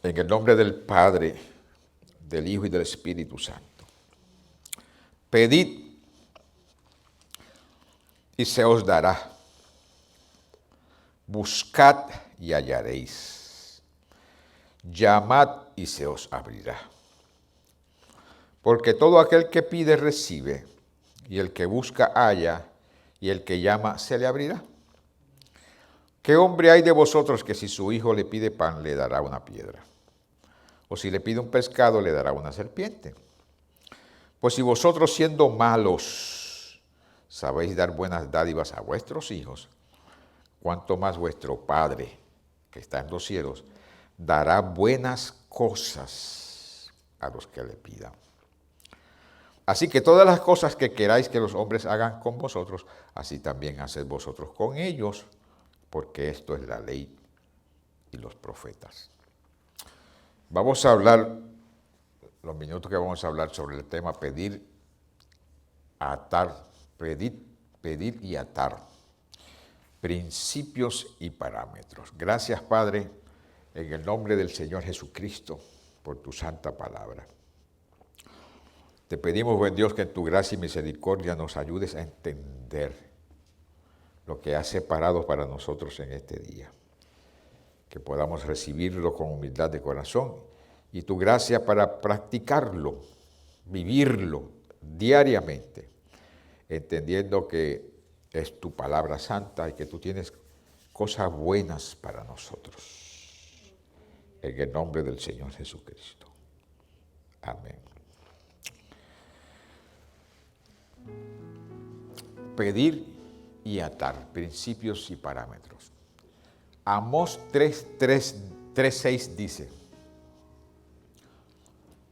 En el nombre del Padre, del Hijo y del Espíritu Santo. Pedid y se os dará. Buscad y hallaréis. Llamad y se os abrirá. Porque todo aquel que pide recibe, y el que busca halla, y el que llama se le abrirá. ¿Qué hombre hay de vosotros que si su hijo le pide pan le dará una piedra? O si le pide un pescado le dará una serpiente. Pues si vosotros siendo malos sabéis dar buenas dádivas a vuestros hijos, cuánto más vuestro Padre, que está en los cielos, dará buenas cosas a los que le pidan. Así que todas las cosas que queráis que los hombres hagan con vosotros, así también haced vosotros con ellos, porque esto es la ley y los profetas. Vamos a hablar, los minutos que vamos a hablar sobre el tema pedir, atar, pedir y atar, principios y parámetros. Gracias, Padre, en el nombre del Señor Jesucristo, por tu santa palabra. Te pedimos, buen Dios, que en tu gracia y misericordia nos ayudes a entender lo que has separado para nosotros en este día. Que podamos recibirlo con humildad de corazón y tu gracia para practicarlo, vivirlo diariamente, entendiendo que es tu palabra santa y que tú tienes cosas buenas para nosotros. En el nombre del Señor Jesucristo. Amén. Pedir y atar, principios y parámetros. Amós 3:6 dice,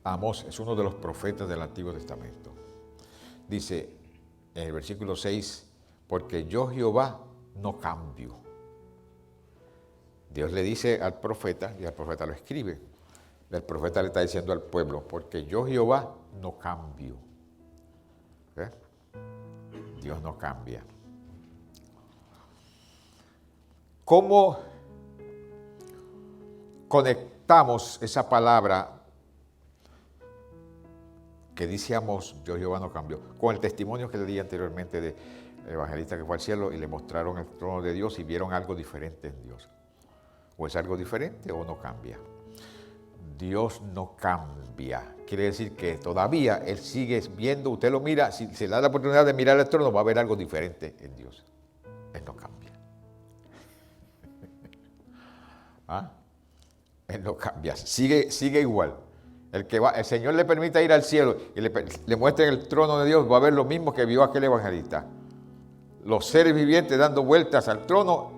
Amós es uno de los profetas del Antiguo Testamento, dice en el versículo 6, porque yo Jehová no cambio. Dios le dice al profeta, y el profeta lo escribe, el profeta le está diciendo al pueblo, porque yo Jehová no cambio. ¿Eh? Dios no cambia. ¿Cómo conectamos esa palabra que dice Amós, yo Jehová no cambió, con el testimonio que le di anteriormente del evangelista que fue al cielo y le mostraron el trono de Dios y vieron algo diferente en Dios? O es algo diferente o no cambia. Dios no cambia. Quiere decir que todavía Él sigue viendo, usted lo mira, si se le da la oportunidad de mirar el trono, va a ver algo diferente en Dios. Él no cambia. ¿Ah? Él no cambia, sigue igual. El Señor le permita ir al cielo y le muestre el trono de Dios, va a ver lo mismo que vio aquel evangelista. Los seres vivientes dando vueltas al trono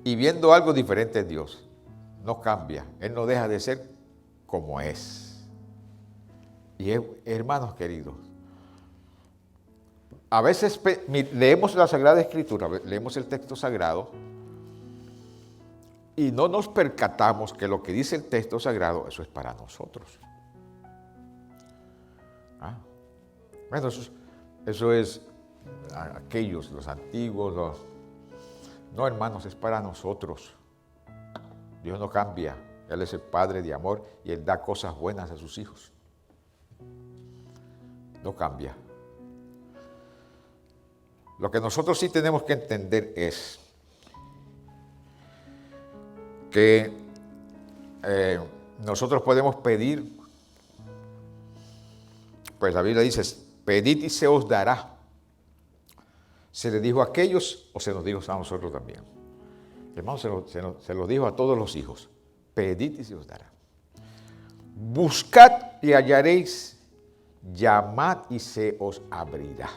y viendo algo diferente en Dios. No cambia, Él no deja de ser como es. Y hermanos queridos, a veces leemos la Sagrada Escritura, leemos el texto sagrado y no nos percatamos que lo que dice el texto sagrado, eso es para nosotros. Bueno, eso es aquellos, los antiguos, no, hermanos, es para nosotros. Dios no cambia, Él es el Padre de amor y Él da cosas buenas a sus hijos. No cambia. Lo que nosotros sí tenemos que entender es que nosotros podemos pedir, pues la Biblia dice, pedid y se os dará. ¿Se le dijo a aquellos o se nos dijo a nosotros también? Hermanos, se lo dijo a todos los hijos. Pedid y se os dará. Buscad y hallaréis, llamad y se os abrirá.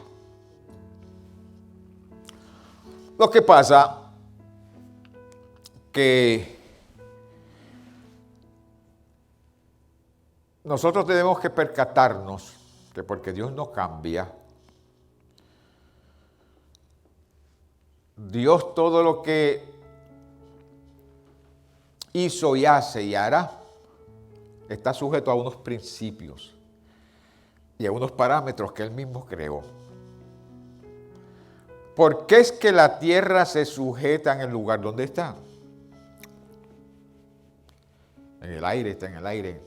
Lo que pasa que nosotros tenemos que percatarnos que porque Dios no cambia, Dios todo lo que hizo y hace y hará está sujeto a unos principios y a unos parámetros que Él mismo creó. ¿Por qué es que la tierra se sujeta en el lugar donde está? En el aire, está en el aire.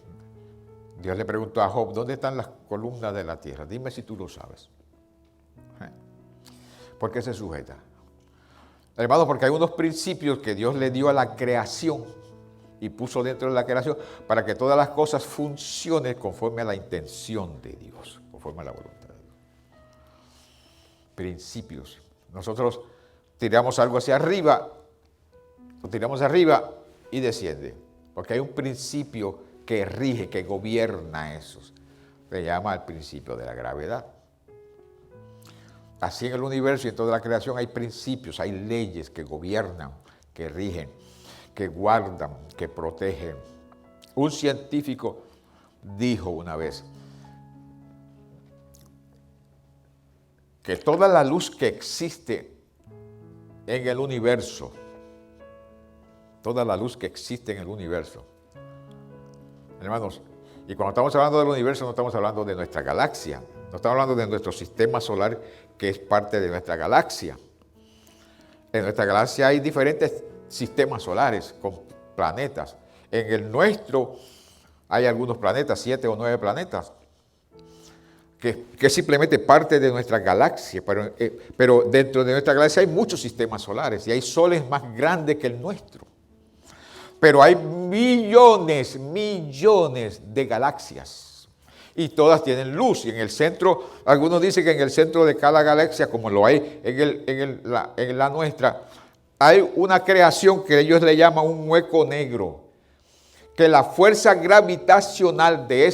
Dios le preguntó a Job, ¿dónde están las columnas de la tierra? Dime si tú lo sabes. ¿Por qué se sujeta? Hermano, porque hay unos principios que Dios le dio a la creación y puso dentro de la creación para que todas las cosas funcionen conforme a la intención de Dios, conforme a la voluntad de Dios. Principios. Nosotros tiramos algo hacia arriba, lo tiramos arriba y desciende, porque hay un principio que rige, que gobierna eso. Se llama el principio de la gravedad. Así en el universo y en toda la creación hay principios, hay leyes que gobiernan, que rigen, que guardan, que protegen. Un científico dijo una vez que toda la luz que existe en el universo, toda la luz que existe en el universo, hermanos, y cuando estamos hablando del universo no estamos hablando de nuestra galaxia, no estamos hablando de nuestro sistema solar que es parte de nuestra galaxia. En nuestra galaxia hay diferentes sistemas solares con planetas. En el nuestro hay algunos planetas, 7 o 9 planetas, que es simplemente parte de nuestra galaxia. Pero dentro de nuestra galaxia hay muchos sistemas solares y hay soles más grandes que el nuestro. Pero hay millones de galaxias. Y todas tienen luz. Y en el centro, algunos dicen que en el centro de cada galaxia, como lo hay en la nuestra, hay una creación que ellos le llaman un hueco negro. Que la fuerza gravitacional de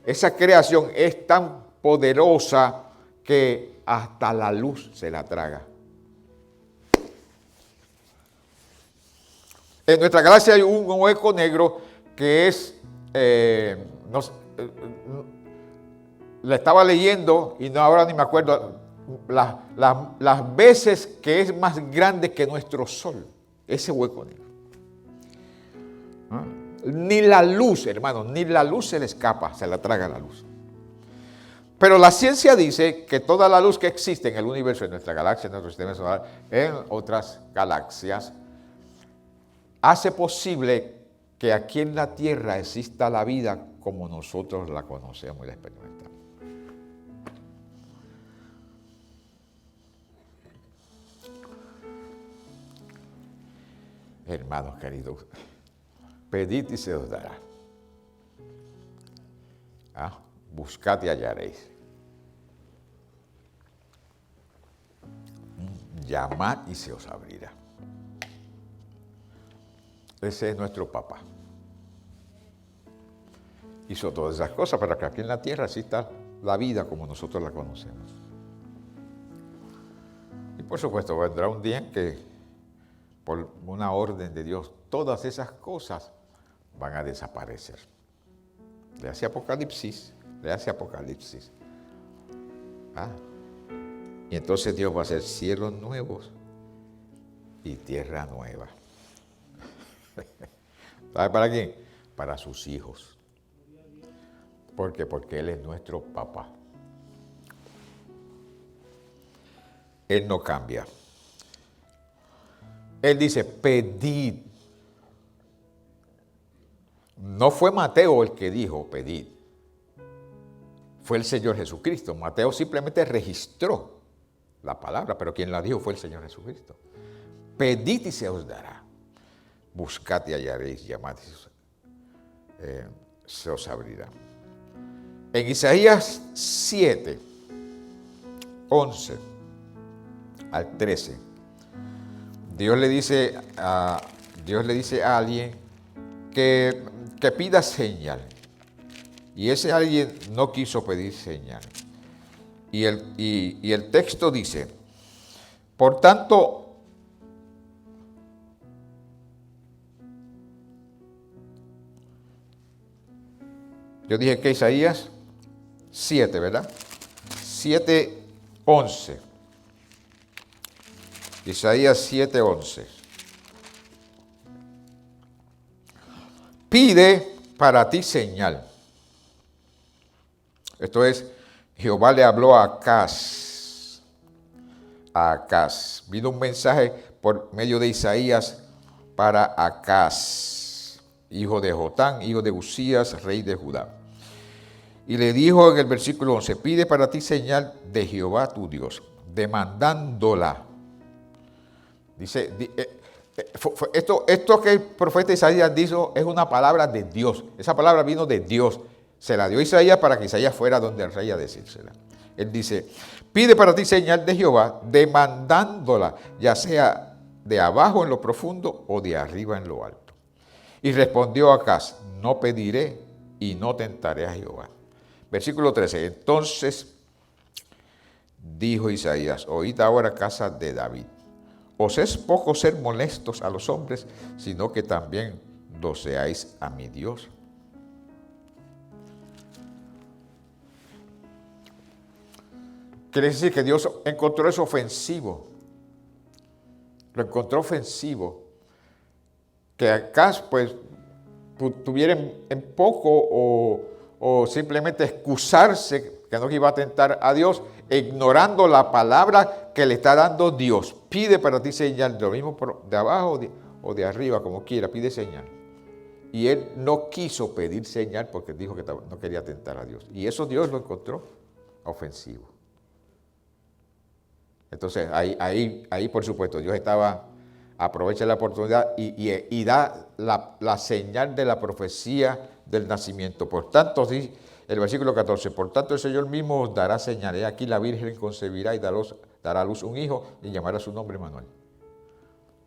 esa creación es tan poderosa que hasta la luz se la traga. En nuestra galaxia hay un hueco negro que es, la estaba leyendo y ahora ni me acuerdo las veces que es más grande que nuestro Sol, ese hueco negro. ¿Ah? Ni la luz, hermano, ni la luz se le escapa, se la traga la luz. Pero la ciencia dice que toda la luz que existe en el universo, en nuestra galaxia, en nuestro sistema solar, en otras galaxias, hace posible que aquí en la Tierra exista la vida como nosotros la conocemos y la experimentamos. Hermanos queridos, pedid y se os dará. Buscad y hallaréis. Llamad y se os abrirá. Ese es nuestro papá. Hizo todas esas cosas para que aquí en la tierra exista la vida como nosotros la conocemos. Y por supuesto vendrá un día en que, por una orden de Dios, todas esas cosas van a desaparecer. Le hace Apocalipsis. Y entonces Dios va a hacer cielos nuevos y tierra nueva. ¿Sabe para quién? Para sus hijos. ¿Por qué? Porque Él es nuestro papá. Él no cambia. Él dice, pedid. No fue Mateo el que dijo, pedid. Fue el Señor Jesucristo. Mateo simplemente registró la palabra, pero quien la dijo fue el Señor Jesucristo. Pedid y se os dará. Buscad y hallaréis, llamad y se os abrirá. En Isaías 7, 11 al 13, Dios le dice a alguien que pida señal. Y ese alguien no quiso pedir señal. Y el texto dice, por tanto, yo dije que Isaías 7, ¿verdad? 7, 11. Isaías 7, 11. Pide para ti señal. Esto es, Jehová le habló a Acaz. Vino un mensaje por medio de Isaías para Acaz. hijo de Jotán, hijo de Uzías, rey de Judá. Y le dijo en el versículo 11, pide para ti señal de Jehová tu Dios, demandándola. Dice, esto que el profeta Isaías dijo es una palabra de Dios. Esa palabra vino de Dios. Se la dio a Isaías para que Isaías fuera donde el rey a decírsela. Él dice, pide para ti señal de Jehová, demandándola, ya sea de abajo en lo profundo o de arriba en lo alto. Y respondió Acaz, no pediré y no tentaré a Jehová. Versículo 13, entonces dijo Isaías, oíd ahora casa de David, os es poco ser molestos a los hombres, sino que también lo seáis a mi Dios. Quiere decir que Dios encontró eso ofensivo. Lo encontró ofensivo. Que Acaz pues tuviera en poco o simplemente excusarse que no iba a tentar a Dios, ignorando la palabra que le está dando Dios. Pide para ti señal, de lo mismo de abajo o de arriba, como quiera, pide señal. Y él no quiso pedir señal porque dijo que no quería tentar a Dios. Y eso Dios lo encontró ofensivo. Entonces, ahí por supuesto, Dios aprovecha la oportunidad y da la señal de la profecía del nacimiento. Por tanto, dice el versículo 14, por tanto el Señor mismo os dará señal. He aquí la Virgen concebirá y dará a luz un hijo y llamará su nombre Emmanuel.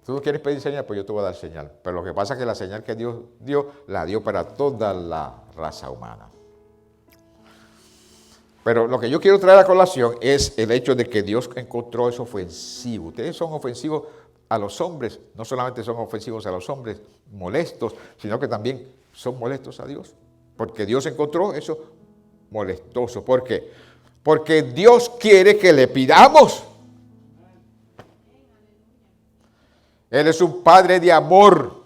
Tú no quieres pedir señal, pues yo te voy a dar señal. Pero lo que pasa es que la señal que Dios dio, la dio para toda la raza humana. Pero lo que yo quiero traer a colación es el hecho de que Dios encontró eso ofensivo. Ustedes son ofensivos a los hombres, no solamente son ofensivos a los hombres molestos, sino que también son molestos a Dios. Porque Dios encontró eso molestoso. ¿Por qué? Porque Dios quiere que le pidamos. Él es un Padre de amor.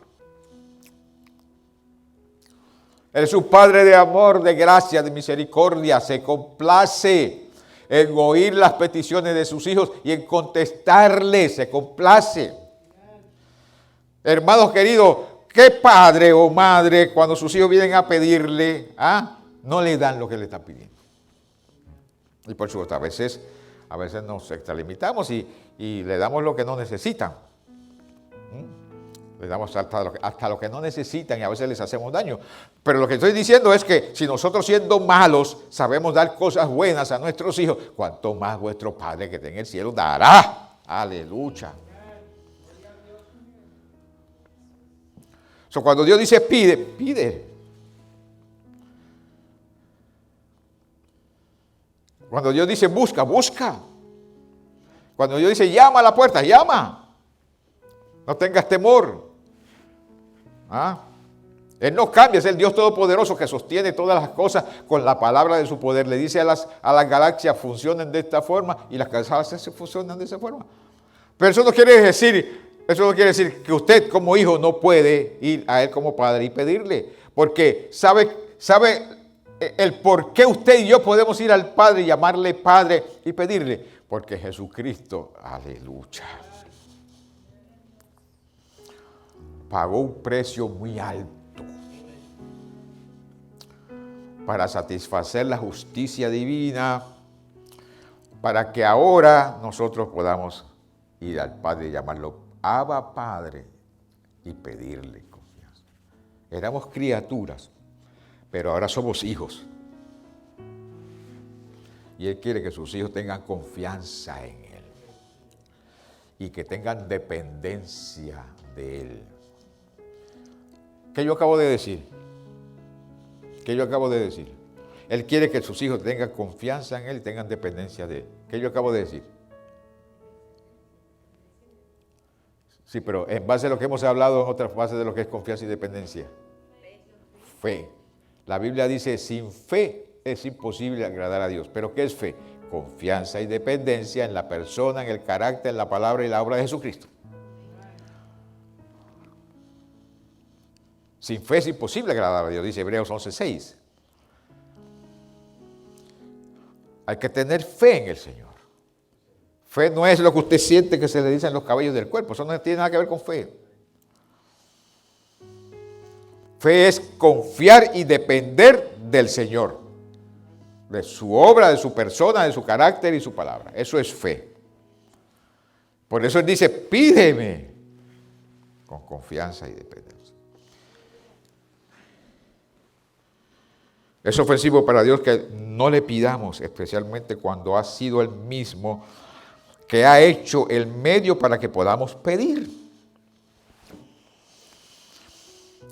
Él es un Padre de amor, de gracia, de misericordia. Se complace en oír las peticiones de sus hijos y en contestarles. Se complace. Hermanos queridos, ¿qué padre o madre cuando sus hijos vienen a pedirle, no le dan lo que le están pidiendo? Y por supuesto, a veces nos extralimitamos y le damos lo que no necesitan. Le damos hasta lo que no necesitan y a veces les hacemos daño. Pero lo que estoy diciendo es que si nosotros siendo malos sabemos dar cosas buenas a nuestros hijos, cuanto más vuestro Padre que está en el cielo dará. Aleluya. Cuando Dios dice pide, pide. Cuando Dios dice busca, busca. Cuando Dios dice llama a la puerta, llama. No tengas temor. Él no cambia, es el Dios Todopoderoso que sostiene todas las cosas con la palabra de su poder. Le dice a las galaxias funcionen de esta forma y las galaxias funcionan de esa forma. Pero eso no quiere decir que usted como hijo no puede ir a Él como padre y pedirle. Porque sabe el por qué usted y yo podemos ir al Padre y llamarle Padre y pedirle. Porque Jesucristo, aleluya, pagó un precio muy alto para satisfacer la justicia divina, para que ahora nosotros podamos ir al Padre y llamarlo Abba Padre y pedirle confianza. Éramos criaturas, pero ahora somos hijos. Y Él quiere que sus hijos tengan confianza en Él y que tengan dependencia de Él. ¿Qué yo acabo de decir? ¿Qué yo acabo de decir? Él quiere que sus hijos tengan confianza en Él y tengan dependencia de Él. ¿Qué yo acabo de decir? Sí, pero en base a lo que hemos hablado en otras bases de lo que es confianza y dependencia. Fe. La Biblia dice, sin fe es imposible agradar a Dios. ¿Pero qué es fe? Confianza y dependencia en la persona, en el carácter, en la palabra y la obra de Jesucristo. Sin fe es imposible agradar a Dios, dice Hebreos 11:6. Hay que tener fe en el Señor. Fe no es lo que usted siente que se le dicen los cabellos del cuerpo. Eso no tiene nada que ver con fe. Fe es confiar y depender del Señor, de su obra, de su persona, de su carácter y su palabra. Eso es fe. Por eso Él dice, pídeme con confianza y dependencia. Es ofensivo para Dios que no le pidamos, especialmente cuando ha sido Él mismo que ha hecho el medio para que podamos pedir.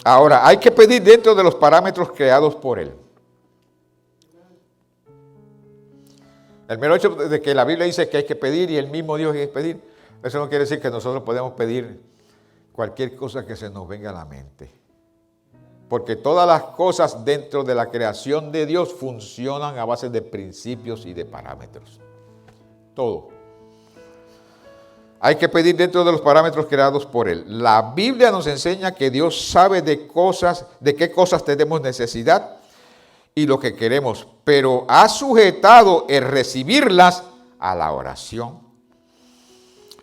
Ahora, hay que pedir dentro de los parámetros creados por Él. El mero hecho de que la Biblia dice que hay que pedir y el mismo Dios hay que pedir, eso no quiere decir que nosotros podemos pedir cualquier cosa que se nos venga a la mente. Porque todas las cosas dentro de la creación de Dios funcionan a base de principios y de parámetros. Todo. Hay que pedir dentro de los parámetros creados por Él. La Biblia nos enseña que Dios sabe de qué cosas tenemos necesidad y lo que queremos, pero ha sujetado el recibirlas a la oración.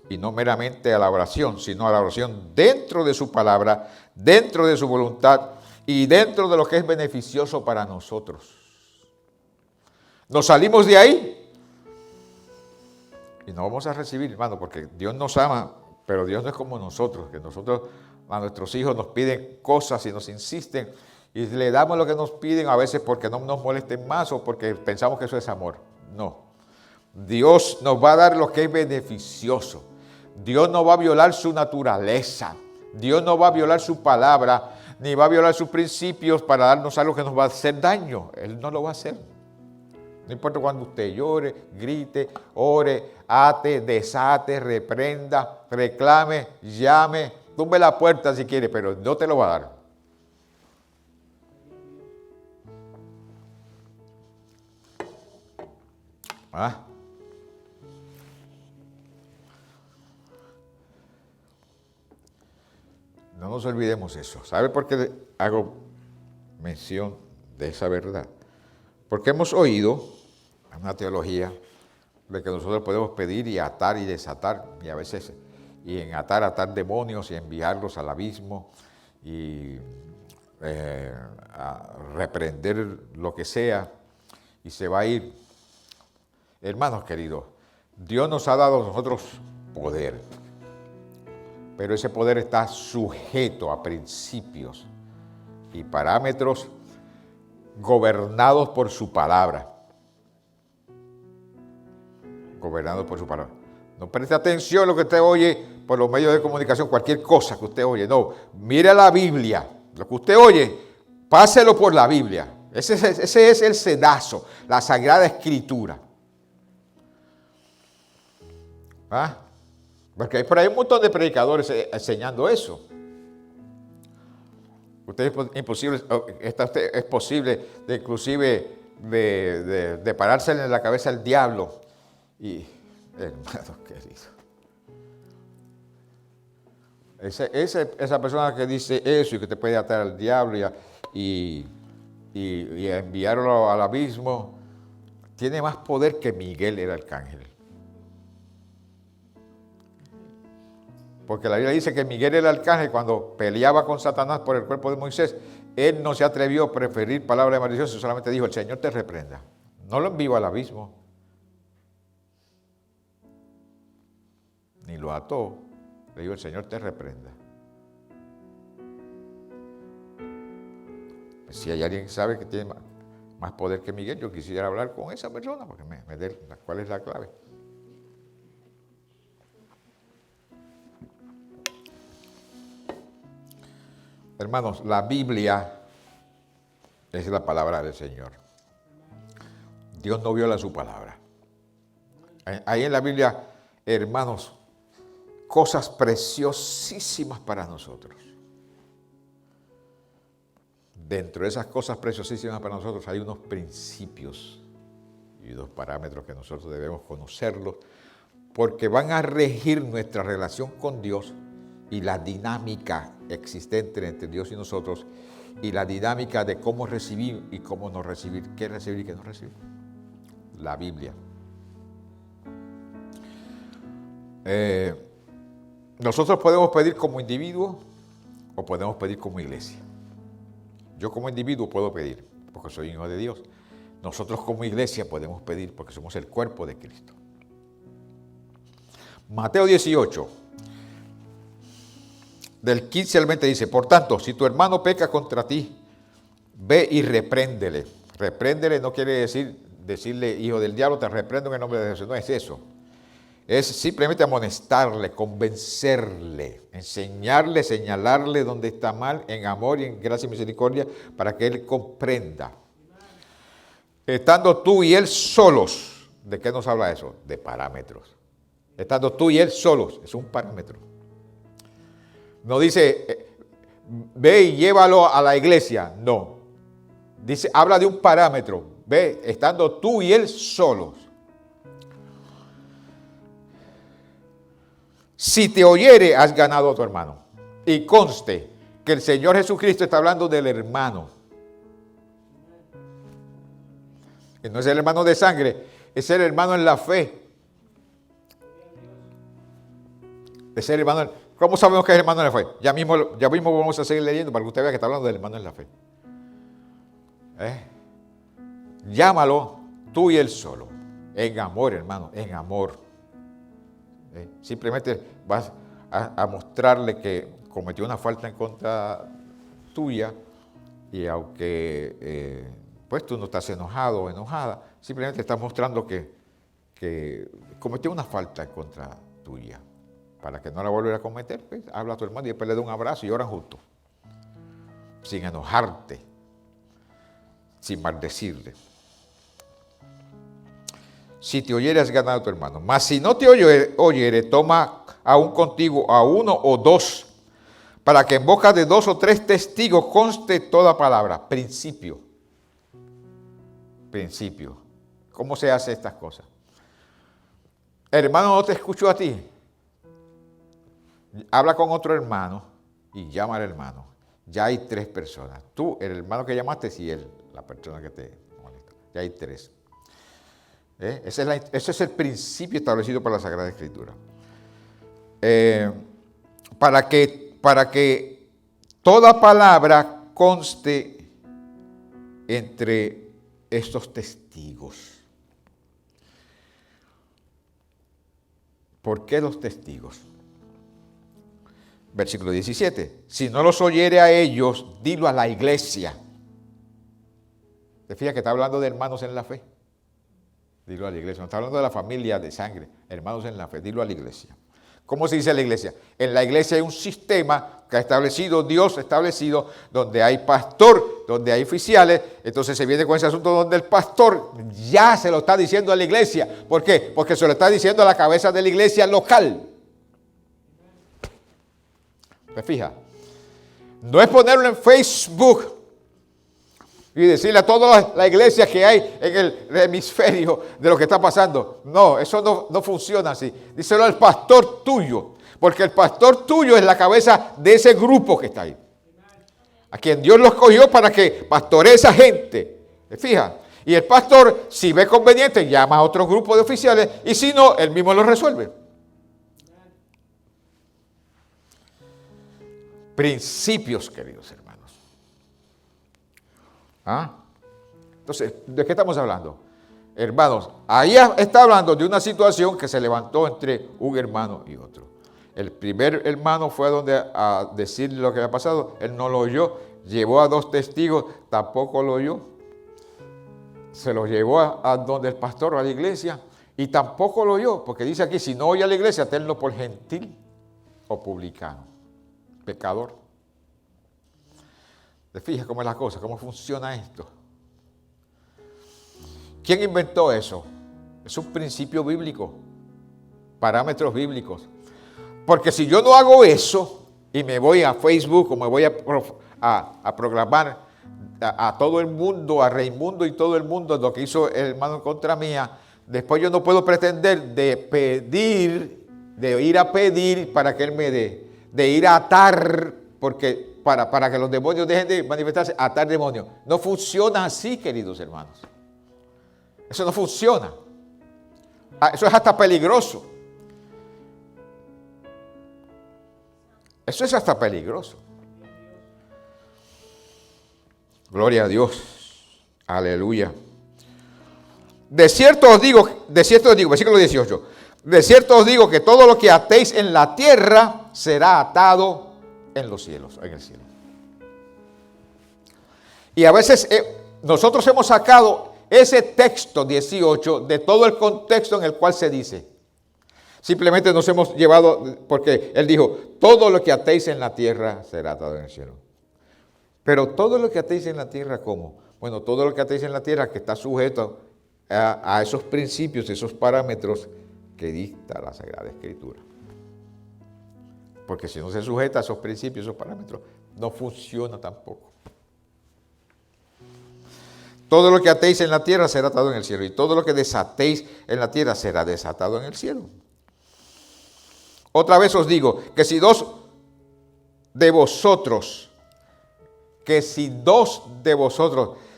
Y no meramente a la oración, sino a la oración dentro de su palabra, dentro de su voluntad y dentro de lo que es beneficioso para nosotros. Nos salimos de ahí y no vamos a recibir, hermano, porque Dios nos ama, pero Dios no es como nosotros, que nosotros a nuestros hijos nos piden cosas y nos insisten y le damos lo que nos piden a veces porque no nos molesten más o porque pensamos que eso es amor. No. Dios nos va a dar lo que es beneficioso. Dios no va a violar su naturaleza. Dios no va a violar su palabra, ni va a violar sus principios para darnos algo que nos va a hacer daño. Él no lo va a hacer. No importa cuando usted llore, grite, ore, ate, desate, reprenda, reclame, llame, tumbe la puerta si quiere, pero no te lo va a dar. ¿Ah? No nos olvidemos eso. ¿Sabe por qué hago mención de esa verdad? Porque hemos oído una teología de que nosotros podemos pedir y atar y desatar, y a veces y en atar demonios y enviarlos al abismo y a reprender lo que sea y se va a ir. Hermanos queridos, Dios nos ha dado a nosotros poder, pero ese poder está sujeto a principios y parámetros gobernados por su palabra. Gobernados por su palabra. No preste atención a lo que usted oye por los medios de comunicación, cualquier cosa que usted oye. No, mire la Biblia. Lo que usted oye, páselo por la Biblia. Ese es el sedazo, la Sagrada Escritura. ¿Ah? Porque hay por ahí un montón de predicadores enseñando eso. Es posible de inclusive de parársele en la cabeza al diablo. Y, hermanos queridos, esa persona que dice eso y que te puede atar al diablo y enviarlo al abismo, tiene más poder que Miguel el arcángel. Porque la Biblia dice que Miguel el arcángel, cuando peleaba con Satanás por el cuerpo de Moisés, él no se atrevió a preferir palabra de maldición, sino solamente dijo, el Señor te reprenda. No lo envió al abismo, ni lo ató. Le dijo, el Señor te reprenda. Pues si hay alguien que sabe que tiene más poder que Miguel, yo quisiera hablar con esa persona, porque me dé cuál es la clave. Hermanos, la Biblia es la palabra del Señor. Dios no viola su palabra. Ahí en la Biblia, hermanos, cosas preciosísimas para nosotros. Dentro de esas cosas preciosísimas para nosotros hay unos principios y unos parámetros que nosotros debemos conocerlos porque van a regir nuestra relación con Dios y la dinámica existente entre Dios y nosotros y la dinámica de cómo recibir y cómo no recibir, qué recibir y qué no recibir. La Biblia. Nosotros podemos pedir como individuo o podemos pedir como iglesia. Yo como individuo puedo pedir, porque soy hijo de Dios. Nosotros como iglesia podemos pedir, porque somos el cuerpo de Cristo. Mateo 18, del 15 al 20 dice, por tanto, si tu hermano peca contra ti, ve y repréndele. Repréndele no quiere decirle hijo del diablo, te reprendo en el nombre de Jesús. No es eso. Es simplemente amonestarle, convencerle, enseñarle, señalarle dónde está mal, en amor y en gracia y misericordia, para que él comprenda. Estando tú y él solos, ¿de qué nos habla eso? De parámetros. Estando tú y él solos, es un parámetro. No dice, ve y llévalo a la iglesia, no. Dice, habla de un parámetro, ve, estando tú y él solos. Si te oyere, has ganado a tu hermano. Y conste que el Señor Jesucristo está hablando del hermano. Que no es el hermano de sangre, es el hermano en la fe. Es el hermano. ¿Cómo sabemos que es el hermano en la fe? Ya mismo vamos a seguir leyendo para que usted vea que está hablando del hermano en la fe. Llámalo tú y él solo. En amor, hermano, en amor. Simplemente vas a mostrarle que cometió una falta en contra tuya y aunque pues tú no estás enojado o enojada, simplemente estás mostrando que cometió una falta en contra tuya. Para que no la vuelva a cometer, pues, habla a tu hermano y después le da un abrazo y oran juntos. Sin enojarte, sin maldecirle. Si te oyere, has ganado a tu hermano. Mas si no te oyere, toma aún contigo a uno o dos, para que en boca de 2 o 3 testigos conste toda palabra. Principio. Principio. ¿Cómo se hace estas cosas? El hermano no te escuchó a ti. Habla con otro hermano y llama al hermano. Ya hay 3 personas. Tú, el hermano que llamaste, y él, la persona que te molesta. Ya hay 3. Ese es el principio establecido por la Sagrada Escritura. Para que toda palabra conste entre estos testigos. ¿Por qué los testigos? Versículo 17. Si no los oyere a ellos, dilo a la iglesia. ¿Te fijas que está hablando de hermanos en la fe? Dilo a la iglesia. No está hablando de la familia de sangre. Hermanos en la fe. Dilo a la iglesia. ¿Cómo se dice la iglesia? En la iglesia hay un sistema que ha establecido, Dios ha establecido, donde hay pastor, donde hay oficiales. Entonces se viene con ese asunto donde el pastor ya se lo está diciendo a la iglesia. ¿Por qué? Porque se lo está diciendo a la cabeza de la iglesia local. ¿Me fija? No es ponerlo en Facebook y decirle a toda la iglesia que hay en el hemisferio de lo que está pasando. No, eso no funciona así. Díselo al pastor tuyo, porque el pastor tuyo es la cabeza de ese grupo que está ahí. A quien Dios los cogió para que pastoree a esa gente. ¿Me fija? Y el pastor, si ve conveniente, llama a otro grupo de oficiales y si no, él mismo lo resuelve. Principios, queridos hermanos. Entonces, ¿de qué estamos hablando? Hermanos, ahí está hablando de una situación que se levantó entre un hermano y otro. El primer hermano fue a decirle lo que había pasado, él no lo oyó, llevó a 2 testigos, tampoco lo oyó. Se lo llevó a donde el pastor, a la iglesia, y tampoco lo oyó, porque dice aquí, si no oye a la iglesia, tenlo por gentil o publicano. Pecador. ¿Te fijas cómo es la cosa? ¿Cómo funciona esto? ¿Quién inventó eso? Es un principio bíblico. Parámetros bíblicos. Porque si yo no hago eso y me voy a Facebook o me voy a proclamar a todo el mundo, a Raimundo y todo el mundo lo que hizo el hermano en contra mía, después yo no puedo pretender de ir a pedir para que él me dé. De ir a atar, porque para que los demonios dejen de manifestarse, atar demonios. No funciona así, queridos hermanos. Eso no funciona. Eso es hasta peligroso. Eso es hasta peligroso. Gloria a Dios. Aleluya. De cierto os digo, versículo 18. De cierto os digo que todo lo que atéis en la tierra será atado en los cielos, en el cielo. Y a veces nosotros hemos sacado ese texto 18 de todo el contexto en el cual se dice. Simplemente nos hemos llevado, porque él dijo, todo lo que atéis en la tierra será atado en el cielo. Pero todo lo que atéis en la tierra, ¿cómo? Bueno, todo lo que atéis en la tierra que está sujeto a esos principios, esos parámetros que dicta la Sagrada Escritura. Porque si no se sujeta a esos principios, esos parámetros, no funciona tampoco. Todo lo que atéis en la tierra será atado en el cielo, y todo lo que desatéis en la tierra será desatado en el cielo. Otra vez os digo que si dos de vosotros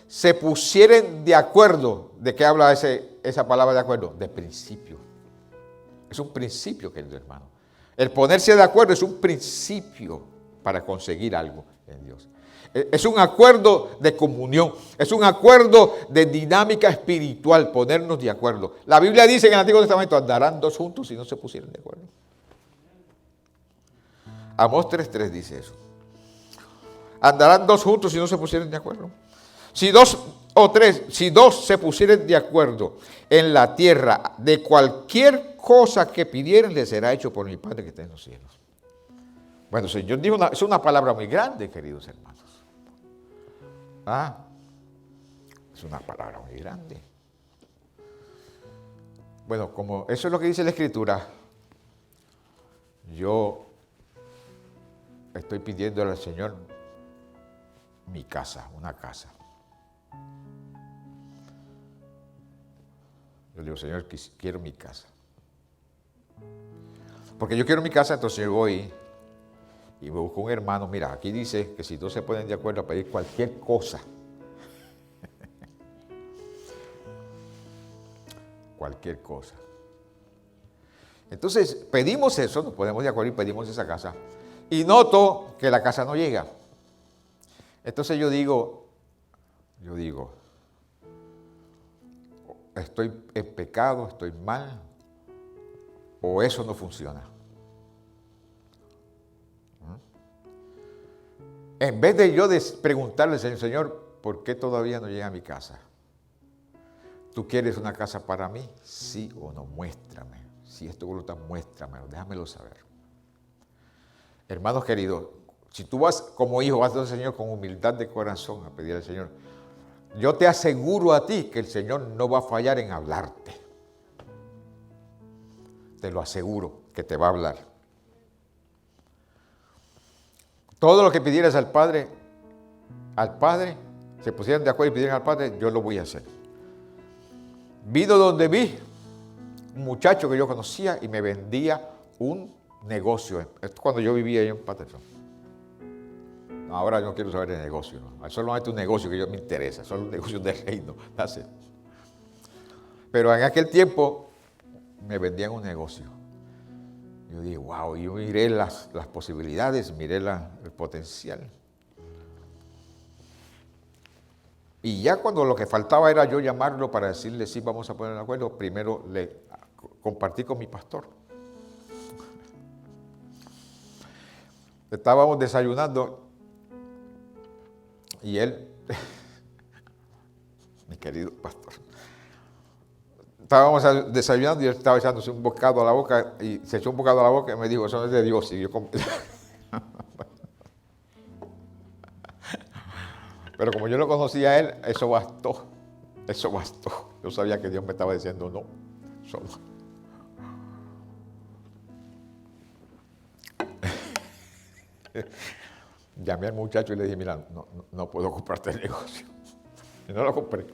se pusieren de acuerdo, ¿de qué habla esa palabra de acuerdo? De principio. Es un principio, querido hermano. El ponerse de acuerdo es un principio para conseguir algo en Dios. Es un acuerdo de comunión, es un acuerdo de dinámica espiritual, ponernos de acuerdo. La Biblia dice en el Antiguo Testamento, andarán dos juntos si no se pusieran de acuerdo. Amós 3:3 dice eso. Andarán dos juntos si no se pusieran de acuerdo. Si dos se pusieran de acuerdo en la tierra, de cualquier cosa que pidieran, les será hecho por mi Padre que está en los cielos. Bueno, Señor dijo, es una palabra muy grande, queridos hermanos. Es una palabra muy grande. Bueno, como eso es lo que dice la Escritura, yo estoy pidiéndole al Señor mi casa, una casa. Yo digo, Señor, quiero mi casa. Porque yo quiero mi casa, entonces yo voy y me busco un hermano. Mira, aquí dice que si todos se ponen de acuerdo a pedir cualquier cosa, cualquier cosa. Entonces, pedimos eso, nos ponemos de acuerdo y pedimos esa casa. Y noto que la casa no llega. Entonces yo digo, estoy en pecado, estoy mal, o eso no funciona. En vez de yo preguntarle, Señor, ¿por qué todavía no llega a mi casa? ¿Tú quieres una casa para mí? Sí o no, muéstrame. Si es tu voluntad, muéstramelo, déjamelo saber. Hermanos queridos, si tú vas como hijo, vas al Señor con humildad de corazón a pedir al Señor, yo te aseguro a ti que el Señor no va a fallar en hablarte. Te lo aseguro que te va a hablar. Todo lo que pidieras al Padre, se pusieran de acuerdo y pidieran al Padre, yo lo voy a hacer. Vino donde vi un muchacho que yo conocía y me vendía un negocio. Esto cuando yo vivía ahí en Patterson. Ahora yo no quiero saber de negocio, ¿no? Solamente un negocio que yo me interesa, son los negocios del reino. Pero en aquel tiempo me vendían un negocio. Yo dije, wow, yo miré las posibilidades, miré el potencial. Y ya cuando lo que faltaba era yo llamarlo para decirle, sí, vamos a poner de acuerdo, primero le compartí con mi pastor. Estábamos desayunando y él, mi querido pastor, estábamos desayunando y él estaba echándose un bocado a la boca y se echó un bocado a la boca y me dijo, eso no es de Dios. Y yo pero como yo lo conocía a él, eso bastó. Yo sabía que Dios me estaba diciendo no, solo. Llamé al muchacho y le dije, mira, no puedo comprarte el negocio. Y no lo compré.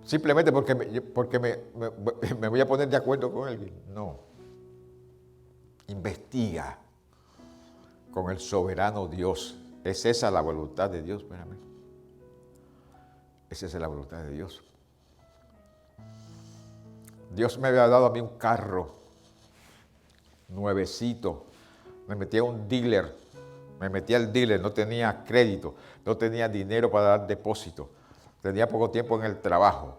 Simplemente porque me voy a poner de acuerdo con él. No. Investiga con el soberano Dios. ¿Es esa la voluntad de Dios? Espérame. Esa es la voluntad de Dios. Dios me había dado a mí un carro nuevecito me metí a un dealer. Me metí al dealer, no tenía crédito, no tenía dinero para dar depósito. Tenía poco tiempo en el trabajo.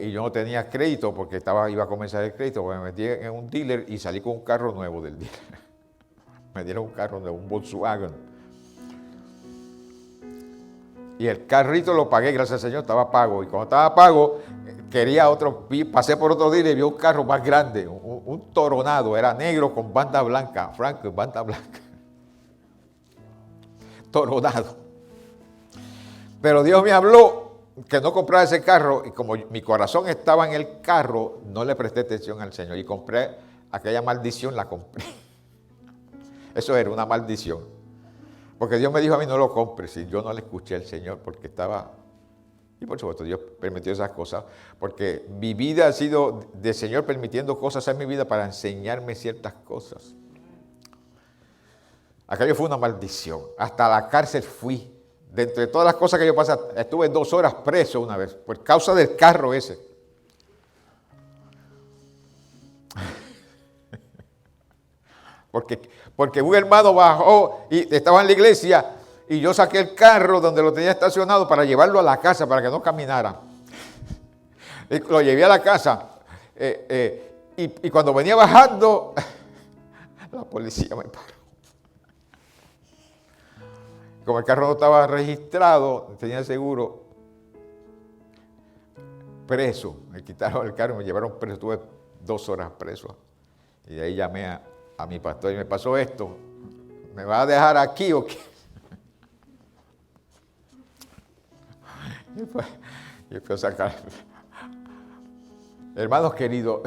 Y yo no tenía crédito porque iba a comenzar el crédito. Pues me metí en un dealer y salí con un carro nuevo del dealer. Me dieron un carro nuevo, un Volkswagen. Y el carrito lo pagué, gracias al Señor, estaba pago. Y cuando estaba pago, quería otro, pasé por otro dealer y vi un carro más grande, un Toronado, era negro con banda blanca, Franco, banda blanca. Toronado. Pero Dios me habló que no comprara ese carro y como mi corazón estaba en el carro, no le presté atención al Señor y compré aquella maldición, la compré. Eso era una maldición. Porque Dios me dijo a mí no lo compres y yo no le escuché al Señor porque estaba... Y por supuesto Dios permitió esas cosas porque mi vida ha sido del Señor permitiendo cosas en mi vida para enseñarme ciertas cosas. Aquello fue una maldición. Hasta la cárcel fui. De entre todas las cosas que yo pasé, estuve 2 horas preso una vez por causa del carro ese. Porque un hermano bajó y estaba en la iglesia y yo saqué el carro donde lo tenía estacionado para llevarlo a la casa para que no caminara. Y lo llevé a la casa y cuando venía bajando, la policía me paró. Como el carro no estaba registrado, tenía seguro, preso. Me quitaron el carro y me llevaron preso. Estuve 2 horas preso. Y de ahí llamé a mi pastor y me pasó esto. ¿Me va a dejar aquí o qué? Y fui a sacar. Hermanos queridos,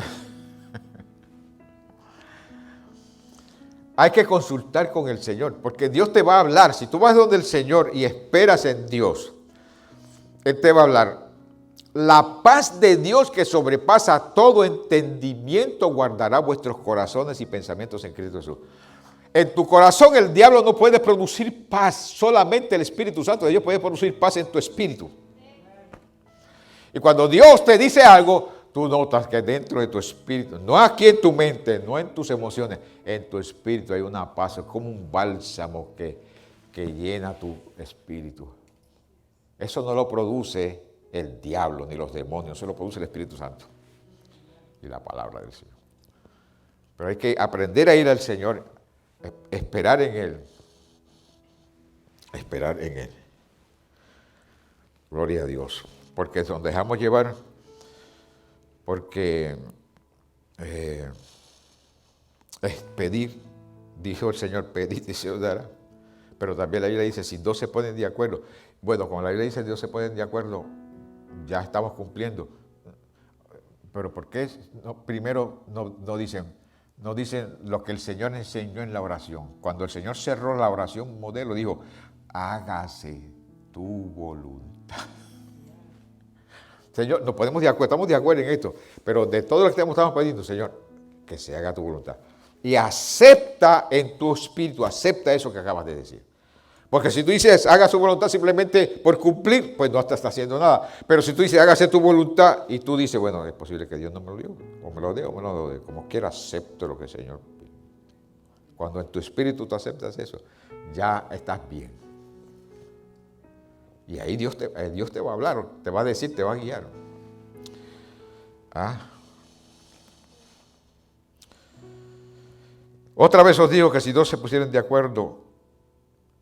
hay que consultar con el Señor, porque Dios te va a hablar. Si tú vas donde el Señor y esperas en Dios, Él te va a hablar. La paz de Dios que sobrepasa todo entendimiento guardará vuestros corazones y pensamientos en Cristo Jesús. En tu corazón el diablo no puede producir paz, solamente el Espíritu Santo de Dios puede producir paz en tu espíritu. Y cuando Dios te dice algo, tú notas que dentro de tu espíritu, no aquí en tu mente, no en tus emociones, en tu espíritu hay una paz, es como un bálsamo que llena tu espíritu. Eso no lo produce el diablo ni los demonios, eso lo produce el Espíritu Santo y la palabra del Señor. Pero hay que aprender a ir al Señor, esperar en Él. Esperar en Él. Gloria a Dios. Porque nos dejamos llevar, porque es pedir, dijo el Señor, pedid y se os dará. Pero también la Biblia dice, si 2 se ponen de acuerdo, bueno, como la Biblia dice, 2 se ponen de acuerdo, ya estamos cumpliendo. Pero ¿por qué primero no dicen lo que el Señor enseñó en la oración? Cuando el Señor cerró la oración modelo, dijo, hágase tu voluntad. Señor, nos ponemos de acuerdo, estamos de acuerdo en esto, pero de todo lo que estamos pidiendo, Señor, que se haga tu voluntad. Y acepta en tu espíritu, acepta eso que acabas de decir. Porque si tú dices, haga su voluntad simplemente por cumplir, pues no estás haciendo nada. Pero si tú dices, hágase tu voluntad, y tú dices, bueno, es posible que Dios no me lo dio, o me lo dé, o me lo dé, como quiera, acepto lo que el Señor pide. Cuando en tu espíritu tú aceptas eso, ya estás bien. Y ahí Dios te va a hablar, te va a decir, te va a guiar. Otra vez os digo que si 2 se pusieran de acuerdo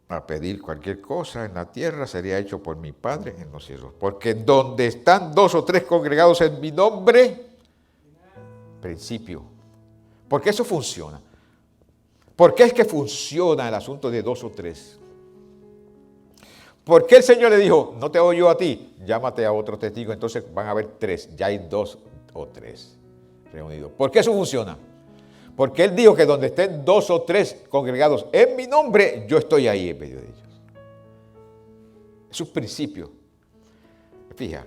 a pedir cualquier cosa en la tierra, sería hecho por mi Padre en los cielos. Porque donde están 2 o 3 congregados en mi nombre, principio. Porque eso funciona. ¿Por qué es que funciona el asunto de 2 o 3? ¿Por qué el Señor le dijo, no te oigo a ti, llámate a otro testigo? Entonces van a haber 3, ya hay 2 o 3 reunidos. ¿Por qué eso funciona? Porque Él dijo que donde estén 2 o 3 congregados en mi nombre, yo estoy ahí en medio de ellos. Es un principio. Fija,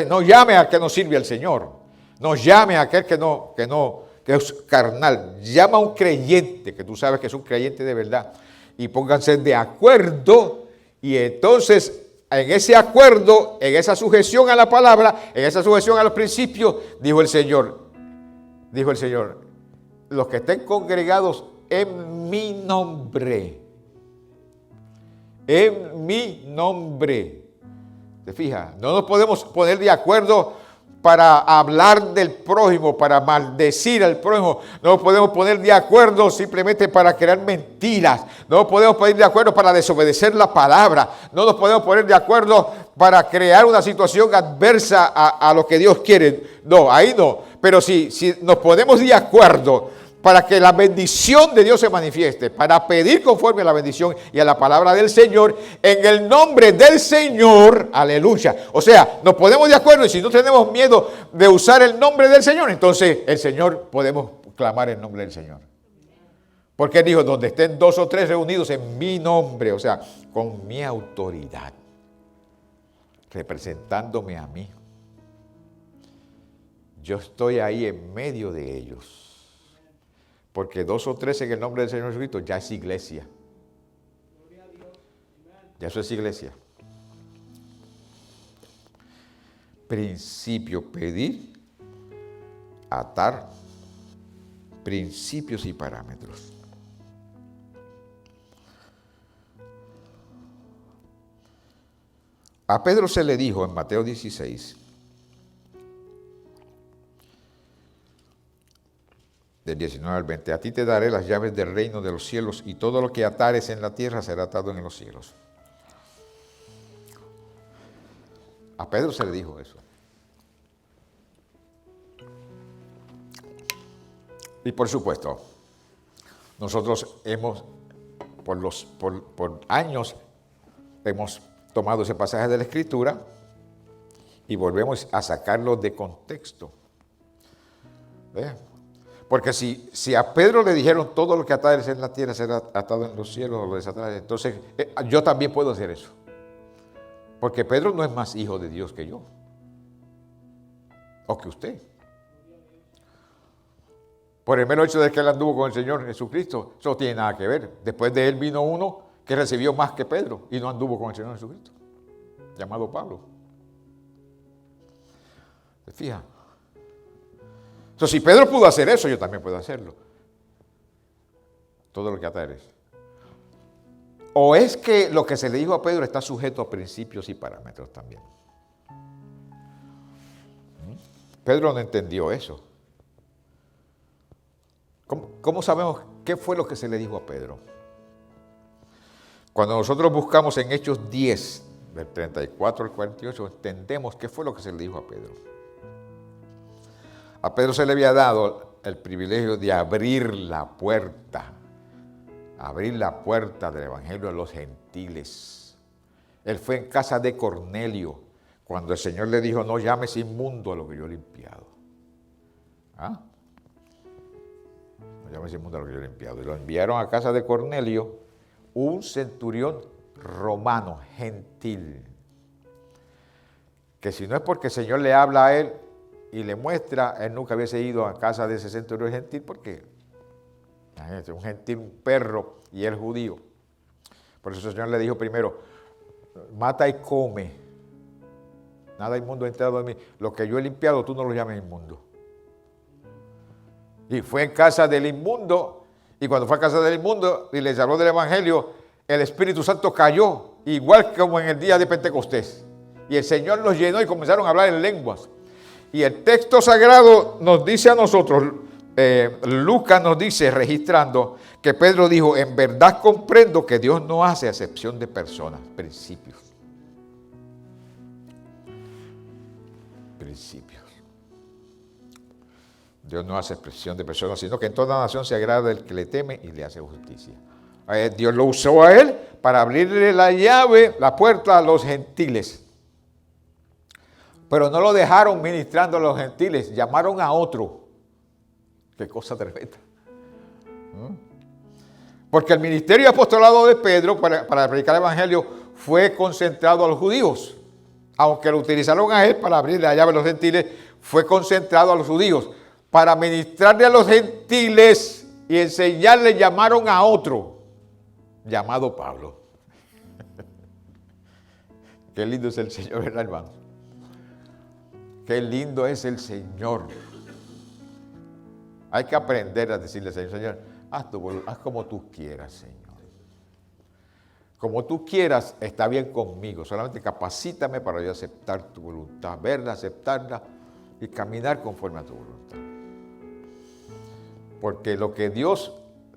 no llame a que no sirve al Señor, no llame a aquel que es carnal, llama a un creyente, que tú sabes que es un creyente de verdad, y pónganse de acuerdo. Y entonces, en ese acuerdo, en esa sujeción a la palabra, en esa sujeción a los principios, dijo el Señor, los que estén congregados en mi nombre. En mi nombre. ¿Te fijas? No nos podemos poner de acuerdo para hablar del prójimo, para maldecir al prójimo. No nos podemos poner de acuerdo simplemente para crear mentiras. No nos podemos poner de acuerdo para desobedecer la palabra. No nos podemos poner de acuerdo para crear una situación adversa a lo que Dios quiere. No, ahí no. Pero si nos ponemos de acuerdo para que la bendición de Dios se manifieste, para pedir conforme a la bendición y a la palabra del Señor, en el nombre del Señor, aleluya. O sea, nos ponemos de acuerdo y si no tenemos miedo de usar el nombre del Señor, entonces el Señor, podemos clamar el nombre del Señor. Porque Él dijo, donde estén 2 o 3 reunidos en mi nombre, o sea, con mi autoridad, representándome a mí. Yo estoy ahí en medio de ellos. Porque 2 o 3 en el nombre del Señor Jesucristo ya es iglesia. Ya eso es iglesia. Principio, pedir, atar, principios y parámetros. A Pedro se le dijo en Mateo 16, del 19 al 20, a ti te daré las llaves del reino de los cielos y todo lo que atares en la tierra será atado en los cielos. A Pedro se le dijo eso. Y por supuesto, nosotros por años hemos tomado ese pasaje de la Escritura y volvemos a sacarlo de contexto. ¿Ve? Porque si a Pedro le dijeron todo lo que atares en la tierra será atado en los cielos o lo desatarás, entonces yo también puedo hacer eso. Porque Pedro no es más hijo de Dios que yo. O que usted. Por el mero hecho de que él anduvo con el Señor Jesucristo, eso no tiene nada que ver. Después de él vino uno que recibió más que Pedro y no anduvo con el Señor Jesucristo, llamado Pablo. ¿Se fija? Entonces, si Pedro pudo hacer eso, yo también puedo hacerlo. Todo lo que atares. ¿O es que lo que se le dijo a Pedro está sujeto a principios y parámetros también? Pedro no entendió eso. ¿Cómo sabemos qué fue lo que se le dijo a Pedro? Cuando nosotros buscamos en Hechos 10, del 34 al 48, entendemos qué fue lo que se le dijo a Pedro. A Pedro se le había dado el privilegio de abrir la puerta del Evangelio a los gentiles. Él fue en casa de Cornelio, cuando el Señor le dijo, no llames inmundo a lo que yo he limpiado. ¿Ah? No llames inmundo a lo que yo he limpiado. Y lo enviaron a casa de Cornelio, un centurión romano, gentil. Que si no es porque el Señor le habla a él y le muestra, él nunca hubiese ido a casa de ese centurión gentil, porque un gentil, un perro, y él judío. Por eso el Señor le dijo primero, mata y come. Nada inmundo ha entrado en mí. Lo que yo he limpiado, tú no lo llames inmundo. Y fue en casa del inmundo, y cuando fue a casa del inmundo y les habló del Evangelio, el Espíritu Santo cayó, igual como en el día de Pentecostés. Y el Señor los llenó y comenzaron a hablar en lenguas. Y el texto sagrado nos dice a nosotros, Lucas nos dice, registrando, que Pedro dijo, en verdad comprendo que Dios no hace acepción de personas, principios. Principios. Dios no hace expresión de personas, sino que en toda nación se agrada el que le teme y le hace justicia. Dios lo usó a él para abrirle la llave, la puerta a los gentiles. Pero no lo dejaron ministrando a los gentiles, llamaron a otro. Qué cosa tremenda. Porque el ministerio y apostolado de Pedro para predicar el Evangelio fue concentrado a los judíos. Aunque lo utilizaron a él para abrir la llave a los gentiles, fue concentrado a los judíos. Para ministrarle a los gentiles y enseñarle, llamaron a otro, llamado Pablo. Qué lindo es el Señor, ¿verdad, hermano? Qué lindo es el Señor. Hay que aprender a decirle al Señor, Señor, haz como tú quieras, Señor. Como tú quieras, está bien conmigo. Solamente capacítame para yo aceptar tu voluntad, verla, aceptarla y caminar conforme a tu voluntad. Porque lo que Dios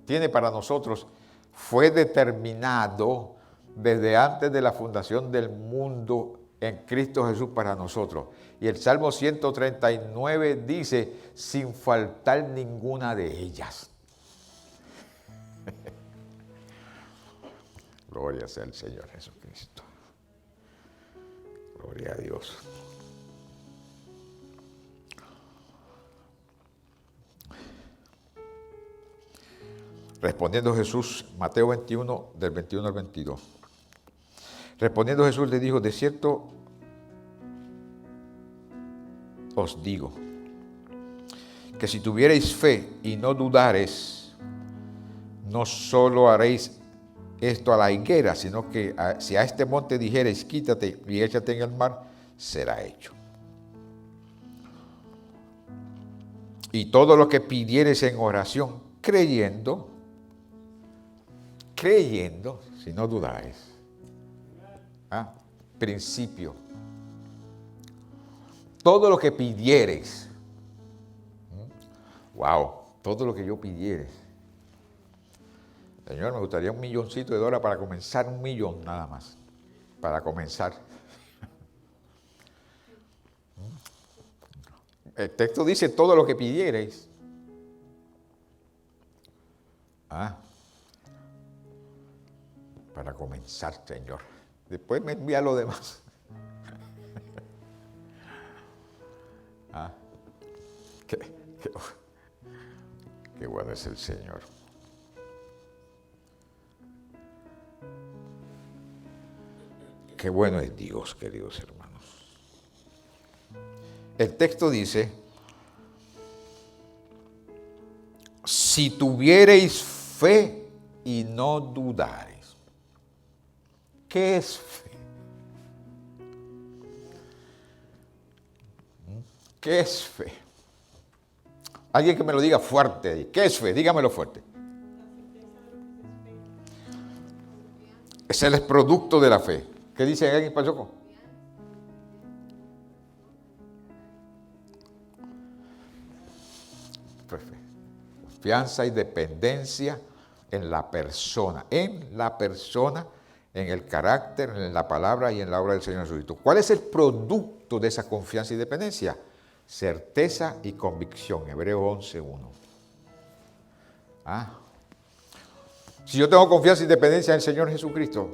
tiene para nosotros fue determinado desde antes de la fundación del mundo en Cristo Jesús para nosotros. Y el Salmo 139 dice, sin faltar ninguna de ellas. Gloria sea el Señor Jesucristo. Gloria a Dios. Respondiendo Jesús, Mateo 21, del 21 al 22. Respondiendo Jesús le dijo, de cierto os digo, que si tuviereis fe y no dudareis, no solo haréis esto a la higuera, sino que si a este monte dijereis, quítate y échate en el mar, será hecho. Y todo lo que pidiereis en oración, creyendo, si no dudáis. Principio. Todo lo que pidiereis. Wow, todo lo que yo pidieres. Señor, me gustaría $1 milloncito para comenzar, 1 millón nada más. Para comenzar. El texto dice todo lo que pidiereis. Para comenzar, Señor. Después me envía lo demás. Qué bueno es el Señor. Qué bueno es Dios, queridos hermanos. El texto dice, si tuviereis fe y no dudareis. ¿Qué es fe? ¿Qué es fe? Alguien que me lo diga fuerte. ¿Qué es fe? Dígamelo fuerte. Ese es el producto de la fe. ¿Qué dice alguien, Pachoco? Confianza y dependencia en la persona, en el carácter, en la palabra y en la obra del Señor Jesucristo. ¿Cuál es el producto de esa confianza y dependencia? Certeza y convicción. Hebreos 11:1. Si yo tengo confianza y dependencia en el Señor Jesucristo,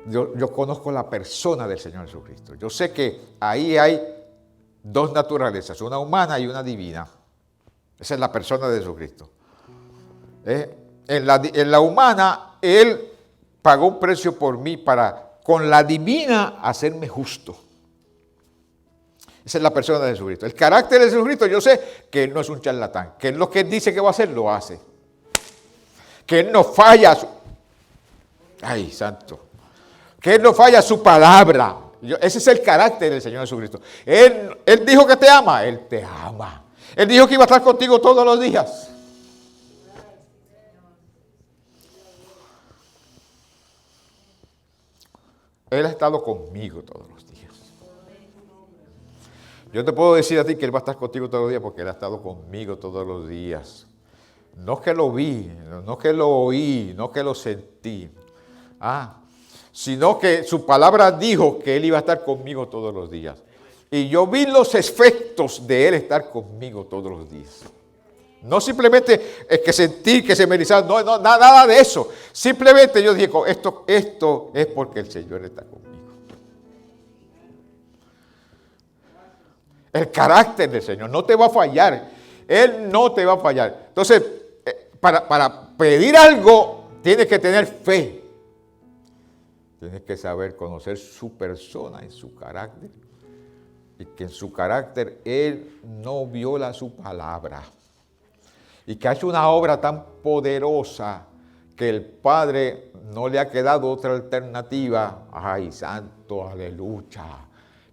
yo conozco la persona del Señor Jesucristo. Yo sé que ahí hay dos naturalezas, una humana y una divina. Esa es la persona de Jesucristo. En la humana, Él pagó un precio por mí para, con la divina, hacerme justo. Esa es la persona de Jesucristo. El carácter de Jesucristo, yo sé que Él no es un charlatán, que lo que Él dice que va a hacer, lo hace. Que Él no falla. Ay, santo. Que Él no falla su palabra. Ese es el carácter del Señor Jesucristo. Él dijo que te ama, Él te ama. Él dijo que iba a estar contigo todos los días. Él ha estado conmigo todos los días. Yo te puedo decir a ti que Él va a estar contigo todos los días porque Él ha estado conmigo todos los días. No que lo vi, no que lo oí, no que lo sentí. Sino que su palabra dijo que Él iba a estar conmigo todos los días. Y yo vi los efectos de Él estar conmigo todos los días. No simplemente es que sentí que se me erizaba, no, nada de eso. Simplemente yo dije, esto es porque el Señor está conmigo. El carácter del Señor no te va a fallar. Él no te va a fallar. Entonces, para pedir algo, tienes que tener fe. Tienes que saber conocer su persona y su carácter. Y que en su carácter Él no viola su palabra. Y que ha hecho una obra tan poderosa que el Padre no le ha quedado otra alternativa. Ay, santo, aleluya.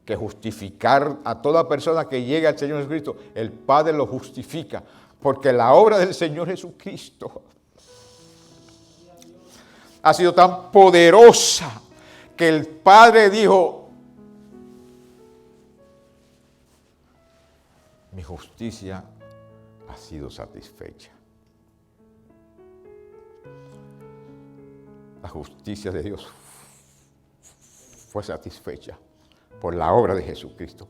Que justificar a toda persona que llegue al Señor Jesucristo. El Padre lo justifica Porque la obra del Señor Jesucristo ha sido tan poderosa que el Padre dijo, mi justicia ha sido satisfecha. La justicia de Dios fue satisfecha por la obra de Jesucristo.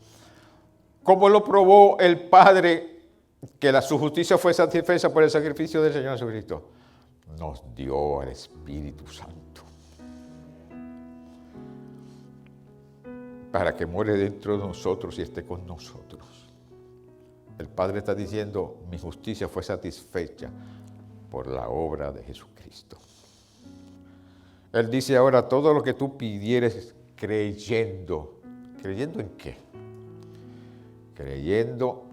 ¿Cómo lo probó el Padre que su justicia fue satisfecha por el sacrificio del Señor Jesucristo? Nos dio al Espíritu Santo para que muere dentro de nosotros y esté con nosotros. El Padre está diciendo, mi justicia fue satisfecha por la obra de Jesucristo. Él dice ahora, todo lo que tú pidieres creyendo. ¿Creyendo en qué? Creyendo,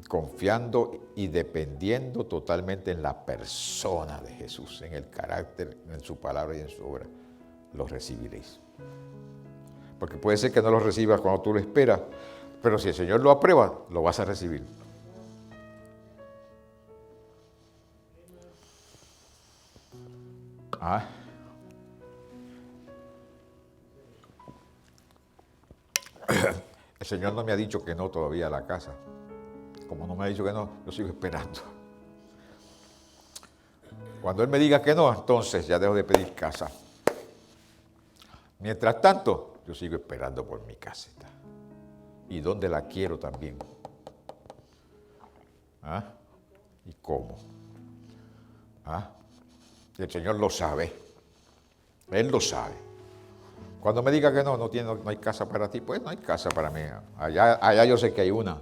confiando y dependiendo totalmente en la persona de Jesús, en el carácter, en su palabra y en su obra, lo recibiréis. Porque puede ser que no lo recibas cuando tú lo esperas, pero si el Señor lo aprueba, lo vas a recibir. El Señor no me ha dicho que no todavía a la casa. Como no me ha dicho que no, yo sigo esperando. Cuando Él me diga que no, entonces ya dejo de pedir casa. Mientras tanto, yo sigo esperando por mi casita. Y donde la quiero también. ¿Y cómo? Y el Señor lo sabe. Él lo sabe. Cuando me diga que no hay casa para ti, pues no hay casa para mí. Allá yo sé que hay una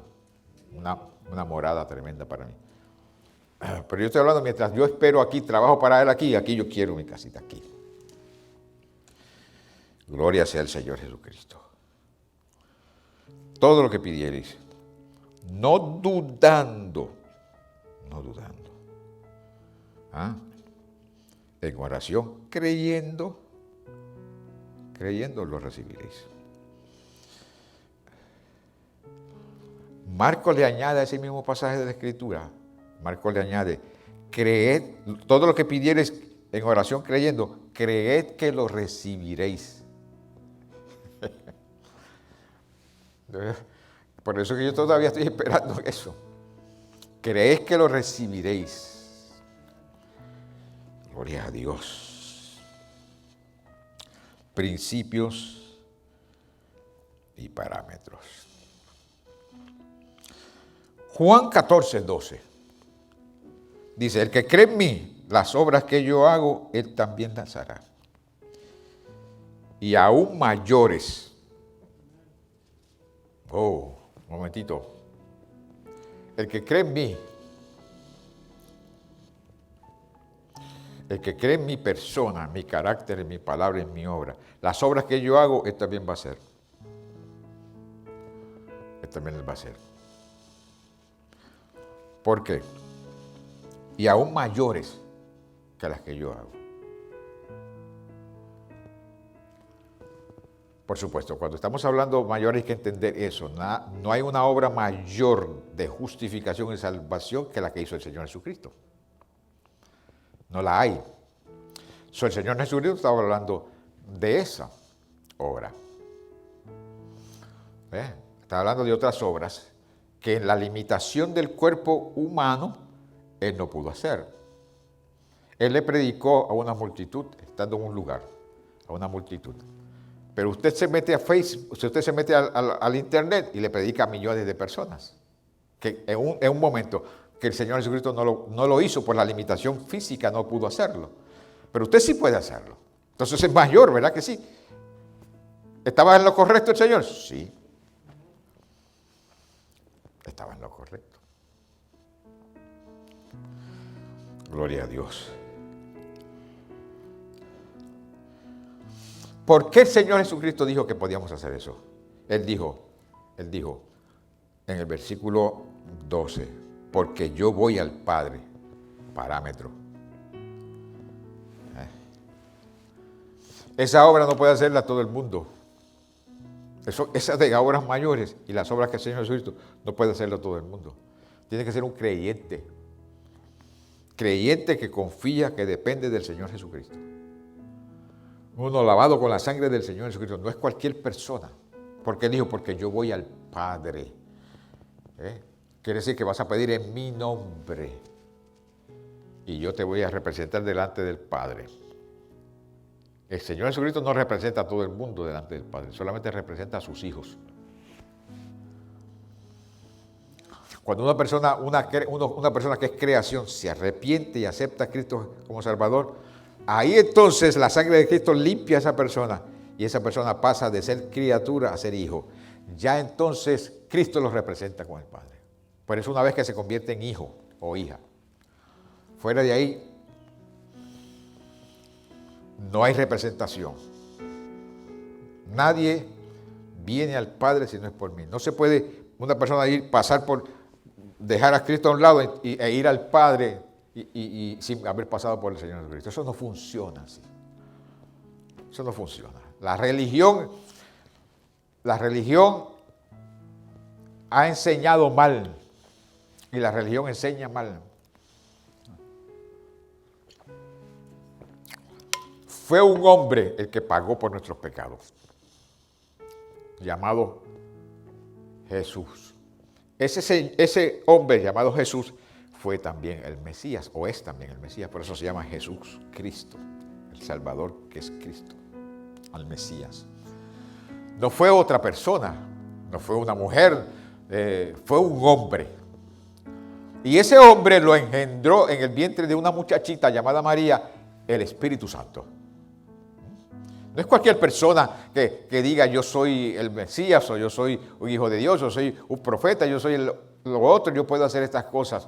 morada tremenda para mí. Pero yo estoy hablando mientras yo espero aquí, trabajo para Él aquí yo quiero mi casita aquí. Gloria sea el Señor Jesucristo. Todo lo que pidierais, no dudando, en oración, creyendo lo recibiréis. Marcos le añade a ese mismo pasaje de la Escritura, Marcos le añade, creed, todo lo que pidiereis en oración creyendo, creed que lo recibiréis. Por eso que yo todavía estoy esperando eso. Creed que lo recibiréis. Gloria a Dios. Principios y parámetros. Juan 14:12 dice, el que cree en mí, las obras que yo hago, él también las hará. Y aún mayores. Un momentito. El que cree en mí, el que cree en mi persona, en mi carácter, en mi palabra, en mi obra, las obras que yo hago, él también va a hacer. Él también las va a hacer. ¿Por qué? Y aún mayores que las que yo hago. Por supuesto, cuando estamos hablando mayores hay que entender eso. No hay una obra mayor de justificación y salvación que la que hizo el Señor Jesucristo. No la hay. El Señor Jesucristo estaba hablando de esa obra. Está hablando de otras obras que en la limitación del cuerpo humano Él no pudo hacer. Él le predicó a una multitud, estando en un lugar, a una multitud. Pero usted se mete a Facebook, usted se mete al Internet y le predica a millones de personas. Que en un momento que el Señor Jesucristo no lo hizo por la limitación física, no pudo hacerlo. Pero usted sí puede hacerlo. Entonces es mayor, ¿verdad que sí? ¿Estaba en lo correcto el Señor? Sí. Estaba en lo correcto. Gloria a Dios. ¿Por qué el Señor Jesucristo dijo que podíamos hacer eso? Él dijo en el versículo 12, porque yo voy al Padre, parámetro. Esa obra no puede hacerla todo el mundo. Esas de obras mayores y las obras que el Señor Jesucristo no puede hacerlo todo el mundo. Tiene que ser un creyente. creyente que confía, que depende del Señor Jesucristo. Uno lavado con la sangre del Señor Jesucristo. No es cualquier persona. ¿Por qué dijo? Porque yo voy al Padre. Quiere decir que vas a pedir en mi nombre. Y yo te voy a representar delante del Padre. El Señor Jesucristo no representa a todo el mundo delante del Padre. Solamente representa a sus hijos. Cuando una persona que es creación se arrepiente y acepta a Cristo como Salvador, ahí entonces la sangre de Cristo limpia a esa persona y esa persona pasa de ser criatura a ser hijo. Ya entonces Cristo los representa con el Padre. Por eso una vez que se convierte en hijo o hija, fuera de ahí no hay representación. Nadie viene al Padre si no es por mí. No se puede una persona dejar a Cristo a un lado e ir al Padre y sin haber pasado por el Señor Jesucristo. Eso no funciona así. Eso no funciona. La religión ha enseñado mal y la religión enseña mal. Fue un hombre el que pagó por nuestros pecados, llamado Jesús. Ese hombre llamado Jesús fue también el Mesías, o es también el Mesías, por eso se llama Jesús, Cristo, el Salvador que es Cristo, al Mesías. No fue otra persona, no fue una mujer, fue un hombre. Y ese hombre lo engendró en el vientre de una muchachita llamada María, el Espíritu Santo. No es cualquier persona que diga yo soy el Mesías, o yo soy un hijo de Dios, yo soy un profeta, yo soy lo otro, yo puedo hacer estas cosas.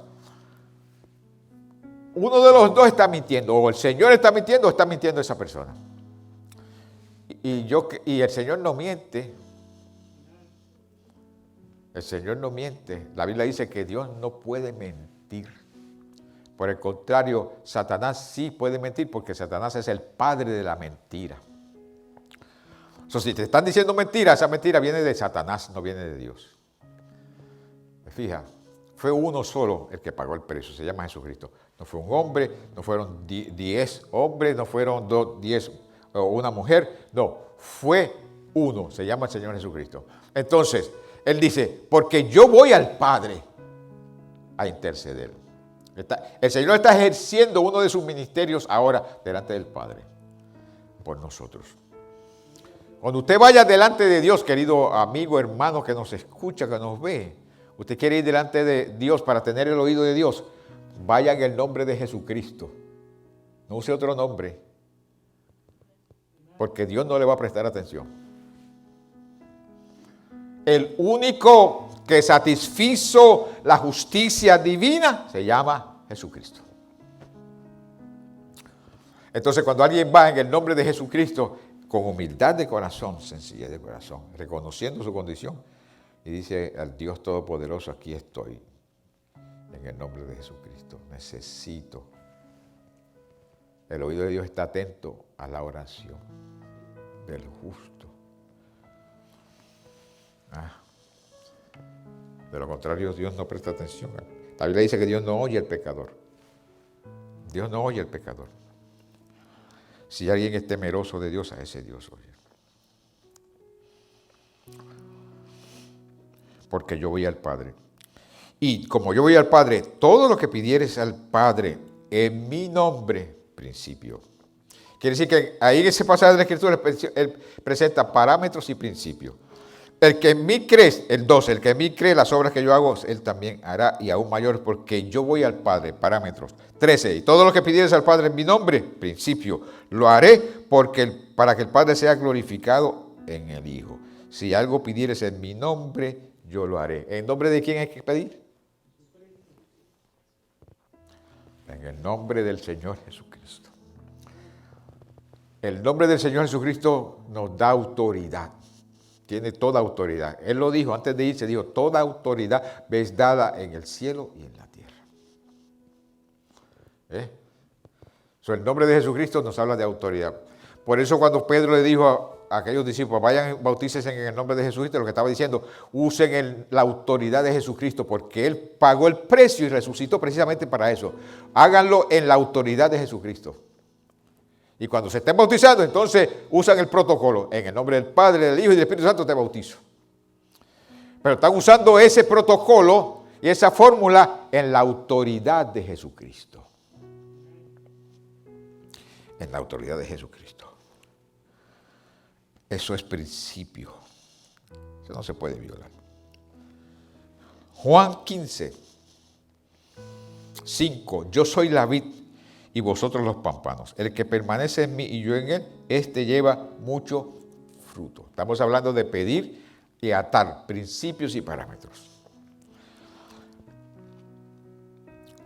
Uno de los dos está mintiendo, o el Señor está mintiendo o está mintiendo esa persona. Y el Señor no miente. El Señor no miente. La Biblia dice que Dios no puede mentir. Por el contrario, Satanás sí puede mentir porque Satanás es el padre de la mentira. Si te están diciendo mentira, esa mentira viene de Satanás, no viene de Dios. Fija, fue uno solo el que pagó el precio, se llama Jesucristo. No fue un hombre, no fueron 10 hombres, no fueron 10 o una mujer, no, fue uno, se llama el Señor Jesucristo. Entonces, Él dice, porque yo voy al Padre a interceder. El Señor está ejerciendo uno de sus ministerios ahora delante del Padre, por nosotros. Cuando usted vaya delante de Dios, querido amigo, hermano que nos escucha, que nos ve, usted quiere ir delante de Dios para tener el oído de Dios, vaya en el nombre de Jesucristo. No use otro nombre, porque Dios no le va a prestar atención. El único que satisfizo la justicia divina se llama Jesucristo. Entonces, cuando alguien va en el nombre de Jesucristo, con humildad de corazón, sencillez de corazón, reconociendo su condición, y dice al Dios Todopoderoso, aquí estoy, en el nombre de Jesucristo, necesito. El oído de Dios está atento a la oración del justo. De lo contrario, Dios no presta atención. La Biblia dice que Dios no oye al pecador. Dios no oye al pecador. Si alguien es temeroso de Dios, a ese Dios oye. Porque yo voy al Padre. Y como yo voy al Padre, todo lo que pidieres al Padre en mi nombre, principio. Quiere decir que ahí en ese pasaje de la Escritura Él presenta parámetros y principios. El que en mí cree, el 12, el que en mí cree las obras que yo hago, él también hará y aún mayores, porque yo voy al Padre, parámetros. 13, y todo lo que pidieres al Padre en mi nombre, principio, lo haré para que el Padre sea glorificado en el Hijo. Si algo pidieres en mi nombre, yo lo haré. ¿En nombre de quién hay que pedir? En el nombre del Señor Jesucristo. El nombre del Señor Jesucristo nos da autoridad. Tiene toda autoridad. Él lo dijo, antes de irse, dijo, toda autoridad me es dada en el cielo y en la tierra. El nombre de Jesucristo nos habla de autoridad. Por eso cuando Pedro le dijo a aquellos discípulos, vayan, bautícense en el nombre de Jesucristo, lo que estaba diciendo, usen la autoridad de Jesucristo, porque Él pagó el precio y resucitó precisamente para eso. Háganlo en la autoridad de Jesucristo. Y cuando se estén bautizando, entonces usan el protocolo. En el nombre del Padre, del Hijo y del Espíritu Santo te bautizo. Pero están usando ese protocolo y esa fórmula en la autoridad de Jesucristo. En la autoridad de Jesucristo. Eso es principio. Eso no se puede violar. Juan 15, 5. Yo soy la vid y vosotros los pámpanos. El que permanece en mí y yo en él, este lleva mucho fruto. Estamos hablando de pedir y atar principios y parámetros.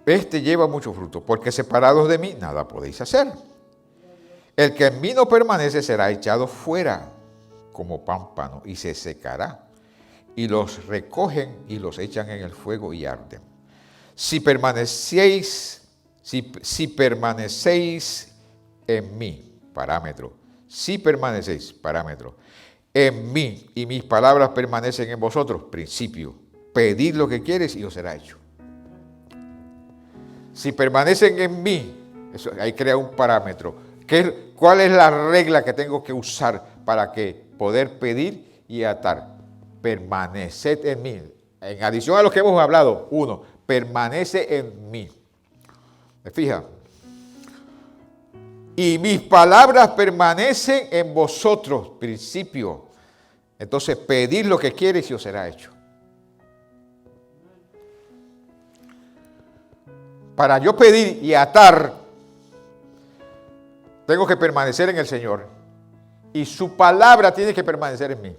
Este lleva mucho fruto, porque separados de mí nada podéis hacer. El que en mí no permanece será echado fuera como pámpano y se secará. Y los recogen y los echan en el fuego y arden. Si permanecéis en mí, parámetro. Si permanecéis, parámetro. En mí y mis palabras permanecen en vosotros, principio. Pedid lo que quieres y os será hecho. Si permanecen en mí, eso, ahí crea un parámetro. ¿Cuál es la regla que tengo que usar para poder pedir y atar? Permaneced en mí. En adición a lo que hemos hablado, 1, permanece en mí. ¿Me fija? Y mis palabras permanecen en vosotros, principio. Entonces, pedid lo que quieres y os será hecho. Para yo pedir y atar, tengo que permanecer en el Señor. Y su palabra tiene que permanecer en mí.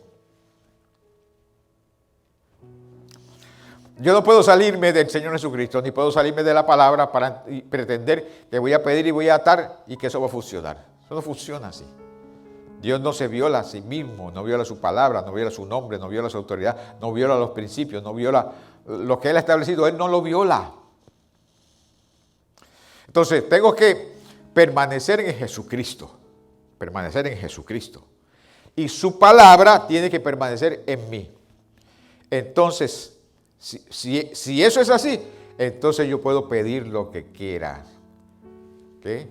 Yo no puedo salirme del Señor Jesucristo, ni puedo salirme de la palabra para pretender que voy a pedir y voy a atar y que eso va a funcionar. Eso no funciona así. Dios no se viola a sí mismo, no viola su palabra, no viola su nombre, no viola su autoridad, no viola los principios, no viola lo que Él ha establecido, Él no lo viola. Entonces, tengo que permanecer en Jesucristo, permanecer en Jesucristo. Y su palabra tiene que permanecer en mí. Entonces, si eso es así, entonces yo puedo pedir lo que quiera. ¿Qué?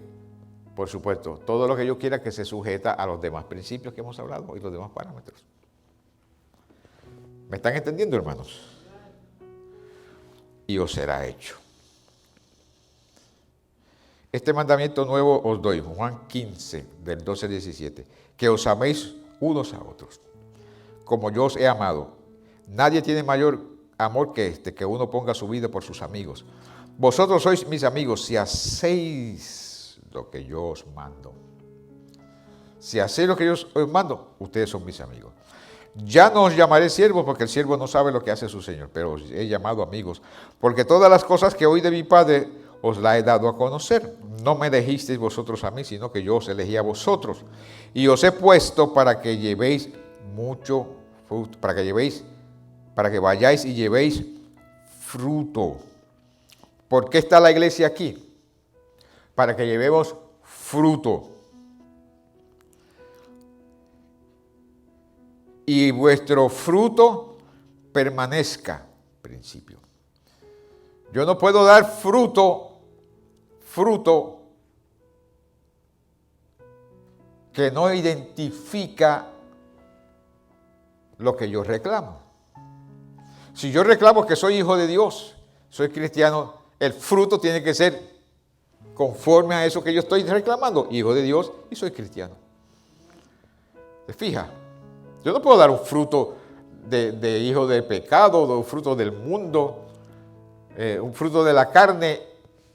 Por supuesto, todo lo que yo quiera que se sujeta a los demás principios que hemos hablado y los demás parámetros. ¿Me están entendiendo, hermanos? Y os será hecho. Este mandamiento nuevo os doy, Juan 15, del 12 al 17, que os améis unos a otros, como yo os he amado. Nadie tiene mayor amor que este, que uno ponga su vida por sus amigos. Vosotros sois mis amigos si hacéis lo que yo os mando. Si hacéis lo que yo os mando, ustedes son mis amigos. Ya no os llamaré siervos, porque el siervo no sabe lo que hace su Señor, pero os he llamado amigos, porque todas las cosas que oí de mi Padre os las he dado a conocer. No me elegisteis vosotros a mí, sino que yo os elegí a vosotros. Y os he puesto para que llevéis mucho fruto, para que vayáis y llevéis fruto. ¿Por qué está la iglesia aquí? Para que llevemos fruto. Y vuestro fruto permanezca, principio. Yo no puedo dar fruto que no identifica lo que yo reclamo. Si yo reclamo que soy hijo de Dios, soy cristiano, el fruto tiene que ser conforme a eso que yo estoy reclamando, hijo de Dios y soy cristiano. ¿Se fija? Yo no puedo dar un fruto de hijo del pecado, un fruto del mundo, un fruto de la carne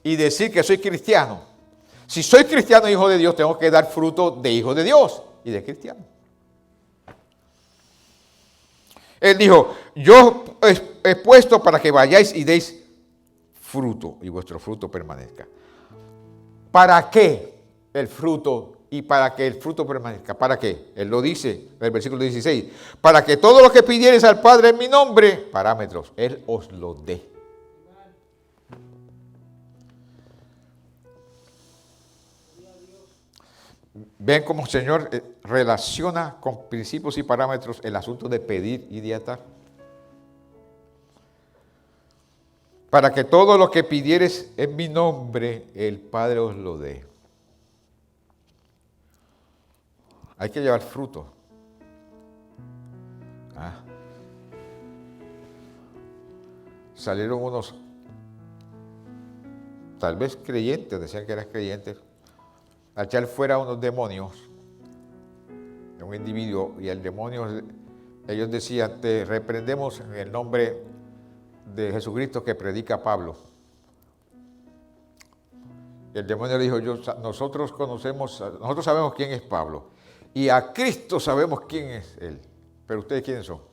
y decir que soy cristiano. Si soy cristiano, hijo de Dios, tengo que dar fruto de hijo de Dios y de cristiano. Él dijo, yo he puesto para que vayáis y deis fruto y vuestro fruto permanezca. ¿Para qué el fruto y para que el fruto permanezca? ¿Para qué? Él lo dice en el versículo 16. Para que todo lo que pidiereis al Padre en mi nombre, parámetros, Él os lo dé. ven cómo el Señor relaciona con principios y parámetros el asunto de pedir y de atar. Para que todo lo que pidieres en mi nombre, el Padre os lo dé. Hay que llevar fruto. Salieron unos, tal vez creyentes, decían que eran creyentes, a echar fuera unos demonios de un individuo, y el demonio, ellos decían, te reprendemos en el nombre de Jesucristo que predica Pablo. Y el demonio le dijo, nosotros sabemos quién es Pablo, y a Cristo sabemos quién es él, pero ustedes quiénes son.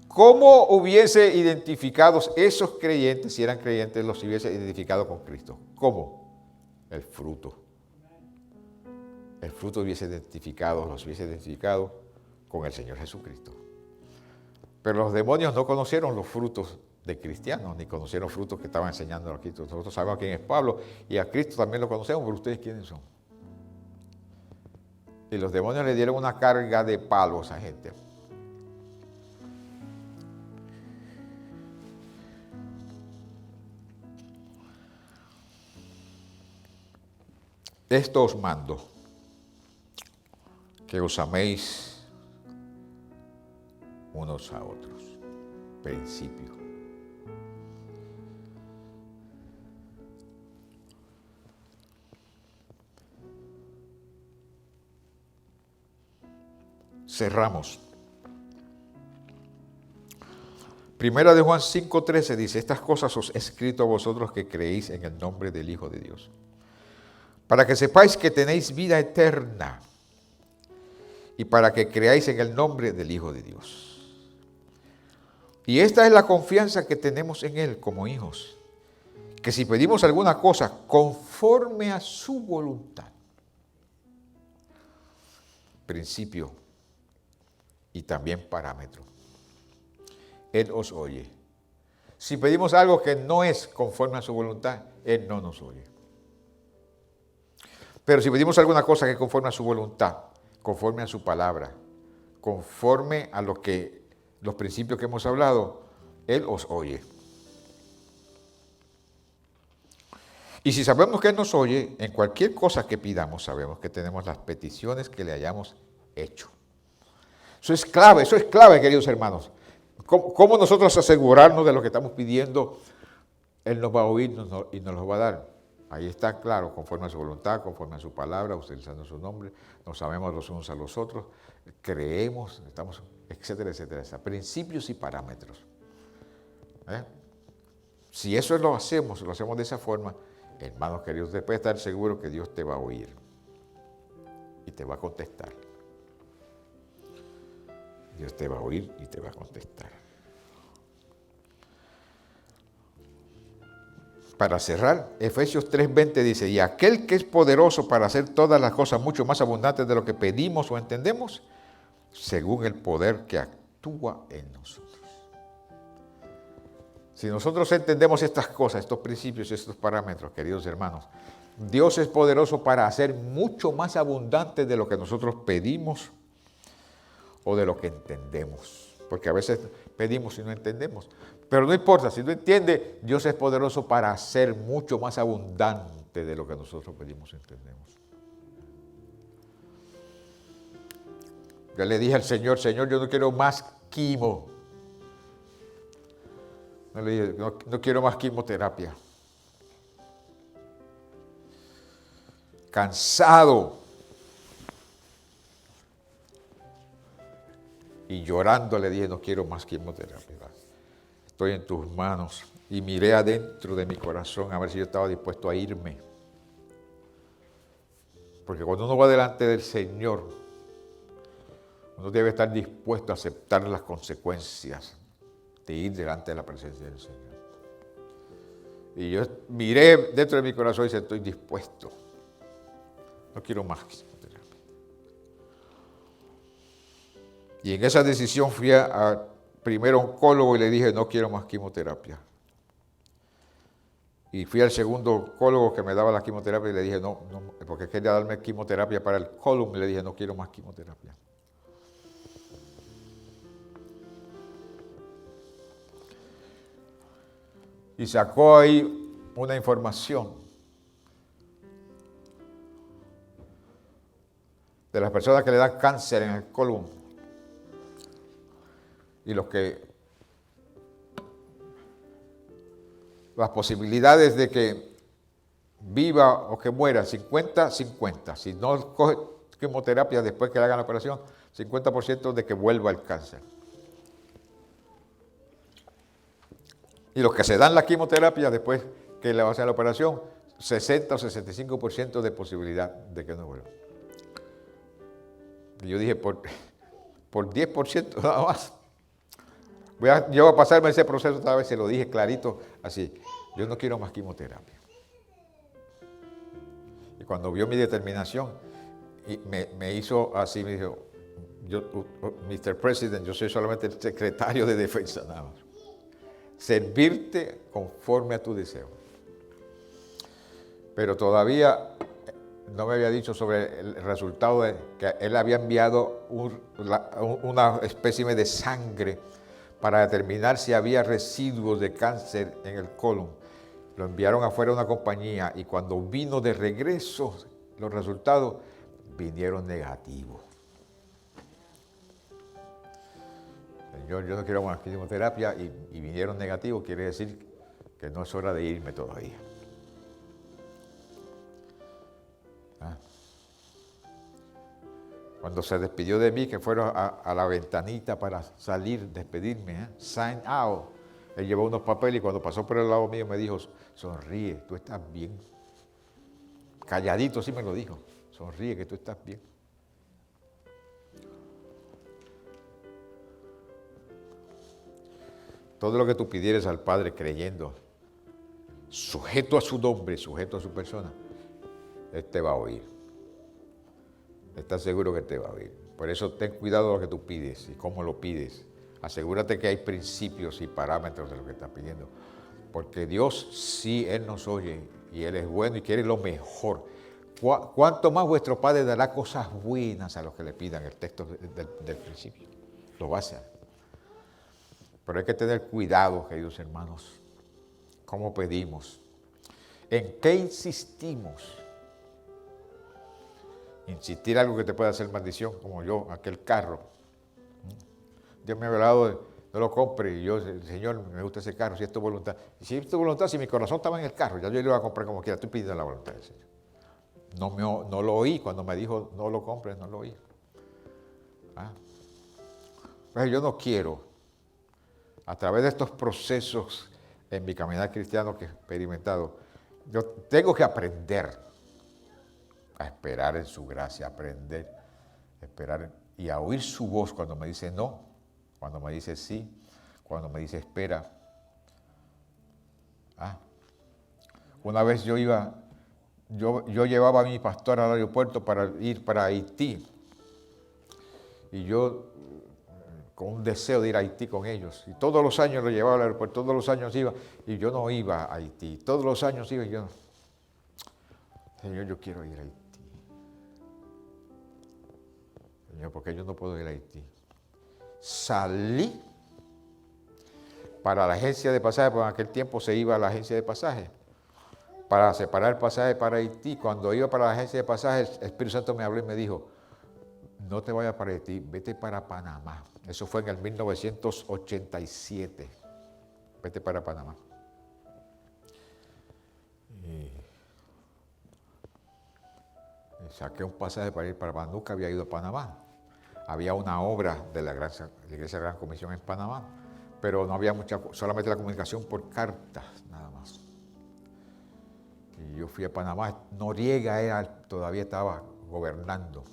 ¿Cómo hubiese identificados esos creyentes, si eran creyentes, los hubiese identificado con Cristo? ¿Cómo? El fruto. El fruto los hubiese identificado con el Señor Jesucristo. Pero los demonios no conocieron los frutos de cristianos, ni conocieron frutos que estaban enseñando a Cristo. Nosotros sabemos quién es Pablo, y a Cristo también lo conocemos, pero ustedes quiénes son. Y los demonios le dieron una carga de palos a esa gente. Esto os mando, que os améis unos a otros. Principio. Cerramos. Primera de Juan 5:13 dice, estas cosas os he escrito a vosotros que creéis en el nombre del Hijo de Dios, para que sepáis que tenéis vida eterna y para que creáis en el nombre del Hijo de Dios. Y esta es la confianza que tenemos en Él como hijos, que si pedimos alguna cosa conforme a su voluntad, principio y también parámetro, Él os oye. Si pedimos algo que no es conforme a su voluntad, Él no nos oye. Pero si pedimos alguna cosa que conforme a su voluntad, conforme a su palabra, conforme a los principios que hemos hablado, Él os oye. Y si sabemos que Él nos oye, en cualquier cosa que pidamos, sabemos que tenemos las peticiones que le hayamos hecho. Eso es clave, queridos hermanos. ¿Cómo nosotros asegurarnos de lo que estamos pidiendo? Él nos va a oír y nos lo va a dar. Ahí está claro, conforme a su voluntad, conforme a su palabra, utilizando su nombre, nos sabemos los unos a los otros, creemos, estamos, etcétera, etcétera. Principios y parámetros. Si eso lo hacemos de esa forma, hermanos queridos, usted puede estar seguro que Dios te va a oír y te va a contestar. Dios te va a oír y te va a contestar. Para cerrar, Efesios 3:20 dice, y aquel que es poderoso para hacer todas las cosas mucho más abundantes de lo que pedimos o entendemos, según el poder que actúa en nosotros. Si nosotros entendemos estas cosas, estos principios, estos parámetros, queridos hermanos, Dios es poderoso para hacer mucho más abundante de lo que nosotros pedimos o de lo que entendemos. Porque a veces pedimos y no entendemos. Pero no importa, si no entiende, Dios es poderoso para hacer mucho más abundante de lo que nosotros pedimos y entendemos. Yo le dije al Señor, Señor, yo no quiero más quimo. No le dije, no quiero más quimioterapia. Cansado. Y llorando le dije, no quiero más quimioterapia. Estoy en tus manos. Y miré adentro de mi corazón a ver si yo estaba dispuesto a irme. Porque cuando uno va delante del Señor, uno debe estar dispuesto a aceptar las consecuencias de ir delante de la presencia del Señor. Y yo miré dentro de mi corazón y dije, estoy dispuesto. No quiero más quimioterapia. Y en esa decisión fui a primero oncólogo y le dije, no quiero más quimioterapia. Y fui al segundo oncólogo que me daba la quimioterapia y le dije, no, porque quería darme quimioterapia para el colon. Y le dije, no quiero más quimioterapia. Y sacó ahí una información de las personas que le dan cáncer en el colon y las posibilidades de que viva o que muera, 50-50. Si no coge quimioterapia después que le hagan la operación, 50% de que vuelva el cáncer. Y los que se dan la quimioterapia después que le hacen la operación, 60 o 65% de posibilidad de que no vuelva. Y yo dije, por 10% nada más. Yo voy a pasarme ese proceso otra vez, se lo dije clarito, así. Yo no quiero más quimioterapia. Y cuando vio mi determinación, me hizo así, me dijo, Mr. President, yo soy solamente el secretario de defensa nada más. Servirte conforme a tu deseo. Pero todavía no me había dicho sobre el resultado de que él había enviado una especie de sangre para determinar si había residuos de cáncer en el colon. Lo enviaron afuera a una compañía y cuando vino de regreso los resultados vinieron negativos. Yo no quiero más quimioterapia y vinieron negativos, quiere decir que no es hora de irme todavía. Cuando se despidió de mí, que fueron a la ventanita para salir, despedirme, sign out, él llevó unos papeles y cuando pasó por el lado mío me dijo, sonríe, tú estás bien. Calladito sí me lo dijo, sonríe que tú estás bien. Todo lo que tú pidieres al Padre creyendo, sujeto a su nombre, sujeto a su persona, Él te va a oír. ¿Estás seguro que te va a oír? Por eso ten cuidado de lo que tú pides y cómo lo pides. Asegúrate que hay principios y parámetros de lo que estás pidiendo. Porque Dios sí, Él nos oye y Él es bueno y quiere lo mejor. ¿Cuánto más vuestro Padre dará cosas buenas a los que le pidan? El texto del principio lo va a hacer. Pero hay que tener cuidado, queridos hermanos, cómo pedimos, en qué insistimos. Insistir algo que te pueda hacer maldición, como yo, aquel carro. Dios me ha hablado, no lo compre, y yo, Señor, me gusta ese carro, si es tu voluntad. Y si es tu voluntad, si mi corazón estaba en el carro, ya yo lo iba a comprar como quiera, estoy pidiendo la voluntad del Señor. No lo oí, cuando me dijo, no lo compres, no lo oí. Pues yo no quiero, a través de estos procesos en mi caminar cristiano que he experimentado, yo tengo que aprender a esperar en su gracia, aprender, esperar y a oír su voz cuando me dice no, cuando me dice sí, cuando me dice espera. Una vez yo llevaba a mi pastor al aeropuerto para ir para Haití y yo con un deseo de ir a Haití con ellos. Y todos los años lo llevaba al aeropuerto, todos los años iba, y yo no iba a Haití. Todos los años iba y yo, Señor, yo quiero ir a Haití. Señor, ¿por qué yo no puedo ir a Haití? Salí para la agencia de pasaje, porque en aquel tiempo se iba a la agencia de pasaje, para separar el pasaje para Haití. Cuando iba para la agencia de pasaje, el Espíritu Santo me habló y me dijo, no te vayas para Haití, vete para Panamá. Eso fue en el 1987. Vete para Panamá. Y saqué un pasaje para ir para Panamá. Nunca había ido a Panamá. Había una obra de la Iglesia de la Gran Comisión en Panamá, pero no había solamente la comunicación por cartas, nada más. Y yo fui a Panamá. Noriega todavía estaba gobernando.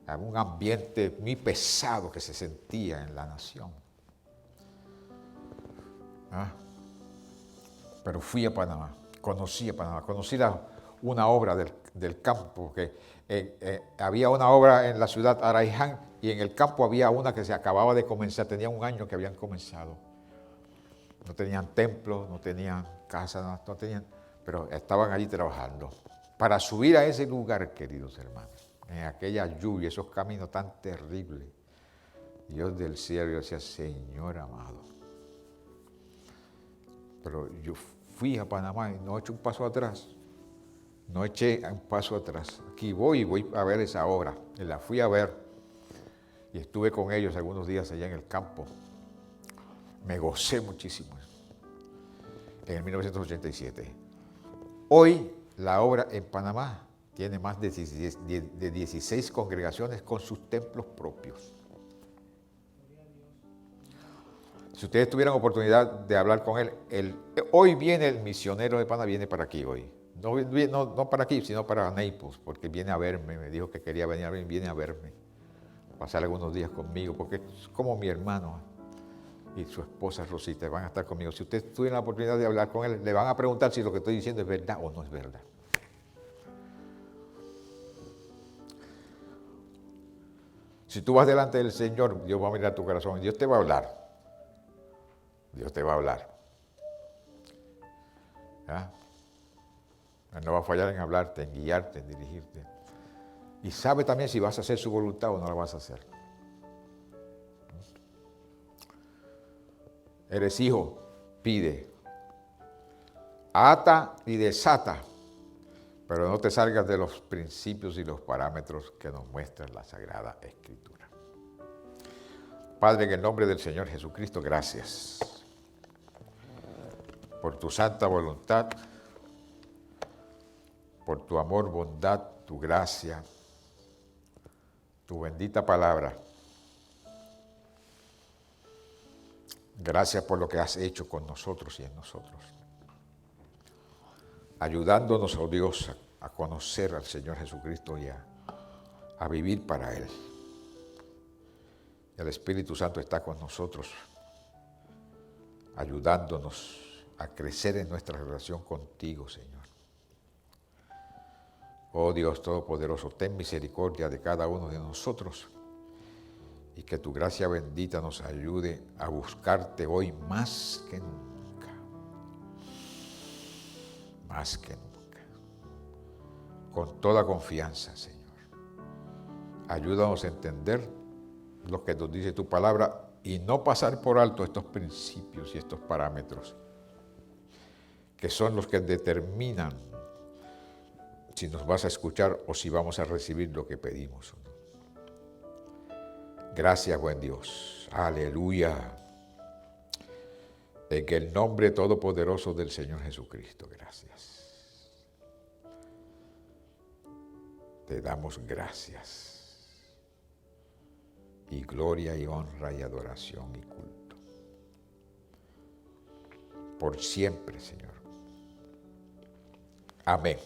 Había un ambiente muy pesado que se sentía en la nación. Pero fui a Panamá, conocí una obra del campo, que había una obra en la ciudad Arayán y en el campo había una que se acababa de comenzar, tenía un año que habían comenzado. No tenían templo, no tenían casa, no tenían, pero estaban allí trabajando. Para subir a ese lugar, queridos hermanos, en aquella lluvia, esos caminos tan terribles, Dios del cielo, yo decía, Señor amado. Pero yo fui a Panamá y no eché un paso atrás. No eché un paso atrás. Aquí voy a ver esa obra. Y la fui a ver. Y estuve con ellos algunos días allá en el campo. Me gocé muchísimo. En el 1987. Hoy la obra en Panamá tiene más de 16 congregaciones con sus templos propios. Si ustedes tuvieran oportunidad de hablar con él, hoy viene el misionero de Panamá, viene para aquí hoy. No para aquí, sino para Naples, porque viene a verme, me dijo que quería venir a verme, viene a verme, pasar algunos días conmigo, porque es como mi hermano y su esposa Rosita van a estar conmigo. Si ustedes tuvieran la oportunidad de hablar con él, le van a preguntar si lo que estoy diciendo es verdad o no es verdad. Si tú vas delante del Señor, Dios va a mirar tu corazón y Dios te va a hablar. Dios te va a hablar. ¿Ya? Él no va a fallar en hablarte, en guiarte, en dirigirte. Y sabe también si vas a hacer su voluntad o no la vas a hacer. Eres hijo, pide. Ata y desata, pero no te salgas de los principios y los parámetros que nos muestra la Sagrada Escritura. Padre, en el nombre del Señor Jesucristo, gracias por tu santa voluntad, por tu amor, bondad, tu gracia, tu bendita palabra. Gracias por lo que has hecho con nosotros y en nosotros, ayudándonos, oh Dios, a conocer al Señor Jesucristo y a vivir para Él. El Espíritu Santo está con nosotros, ayudándonos a crecer en nuestra relación contigo, Señor. Oh Dios Todopoderoso, ten misericordia de cada uno de nosotros y que tu gracia bendita nos ayude a buscarte hoy más que nunca. Más que nunca. Con toda confianza, Señor. Ayúdanos a entender lo que nos dice tu palabra y no pasar por alto estos principios y estos parámetros que son los que determinan si nos vas a escuchar o si vamos a recibir lo que pedimos. Gracias, buen Dios. Aleluya. En el nombre todopoderoso del Señor Jesucristo, gracias. Te damos gracias. Y gloria y honra y adoración y culto. Por siempre, Señor. Amén.